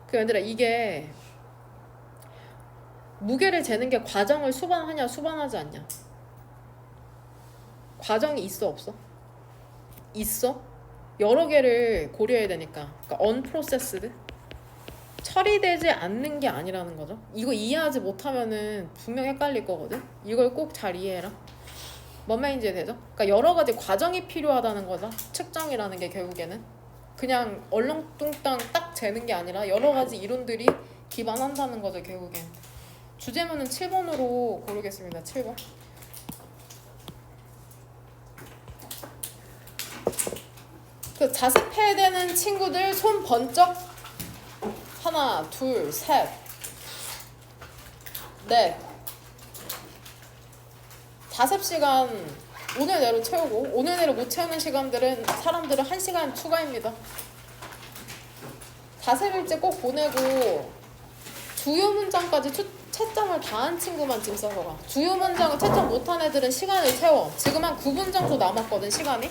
Speaker 1: 그 얘들아 이게 무게를 재는 게 과정을 수반하냐 수반하지 않냐? 과정이 있어 없어? 있어? 여러 개를 고려해야 되니까. 그러니까 unprocessed 처리되지 않는 게 아니라는 거죠. 이거 이해하지 못하면은 분명 헷갈릴 거거든. 이걸 꼭 잘 이해해라. 뭔 말인지 되죠? 그러니까 여러 가지 과정이 필요하다는 거죠. 측정이라는 게 결국에는 그냥 얼렁뚱땅 딱 재는 게 아니라 여러 가지 이론들이 기반한다는 거죠. 결국엔. 주제문은 7번으로 고르겠습니다. 7번. 그 자습해야 되는 친구들 손 번쩍. 하나, 둘, 셋, 넷. 자습 시간 오늘 내로 채우고 오늘 내로 못 채우는 사람들은 1시간 추가입니다. 자습일지 꼭 보내고 주요 문장까지 채점을 다 한 친구만 지금 써서 가. 주요 문장을 채점 못한 애들은 시간을 채워. 지금 한 9분 정도 남았거든 시간이.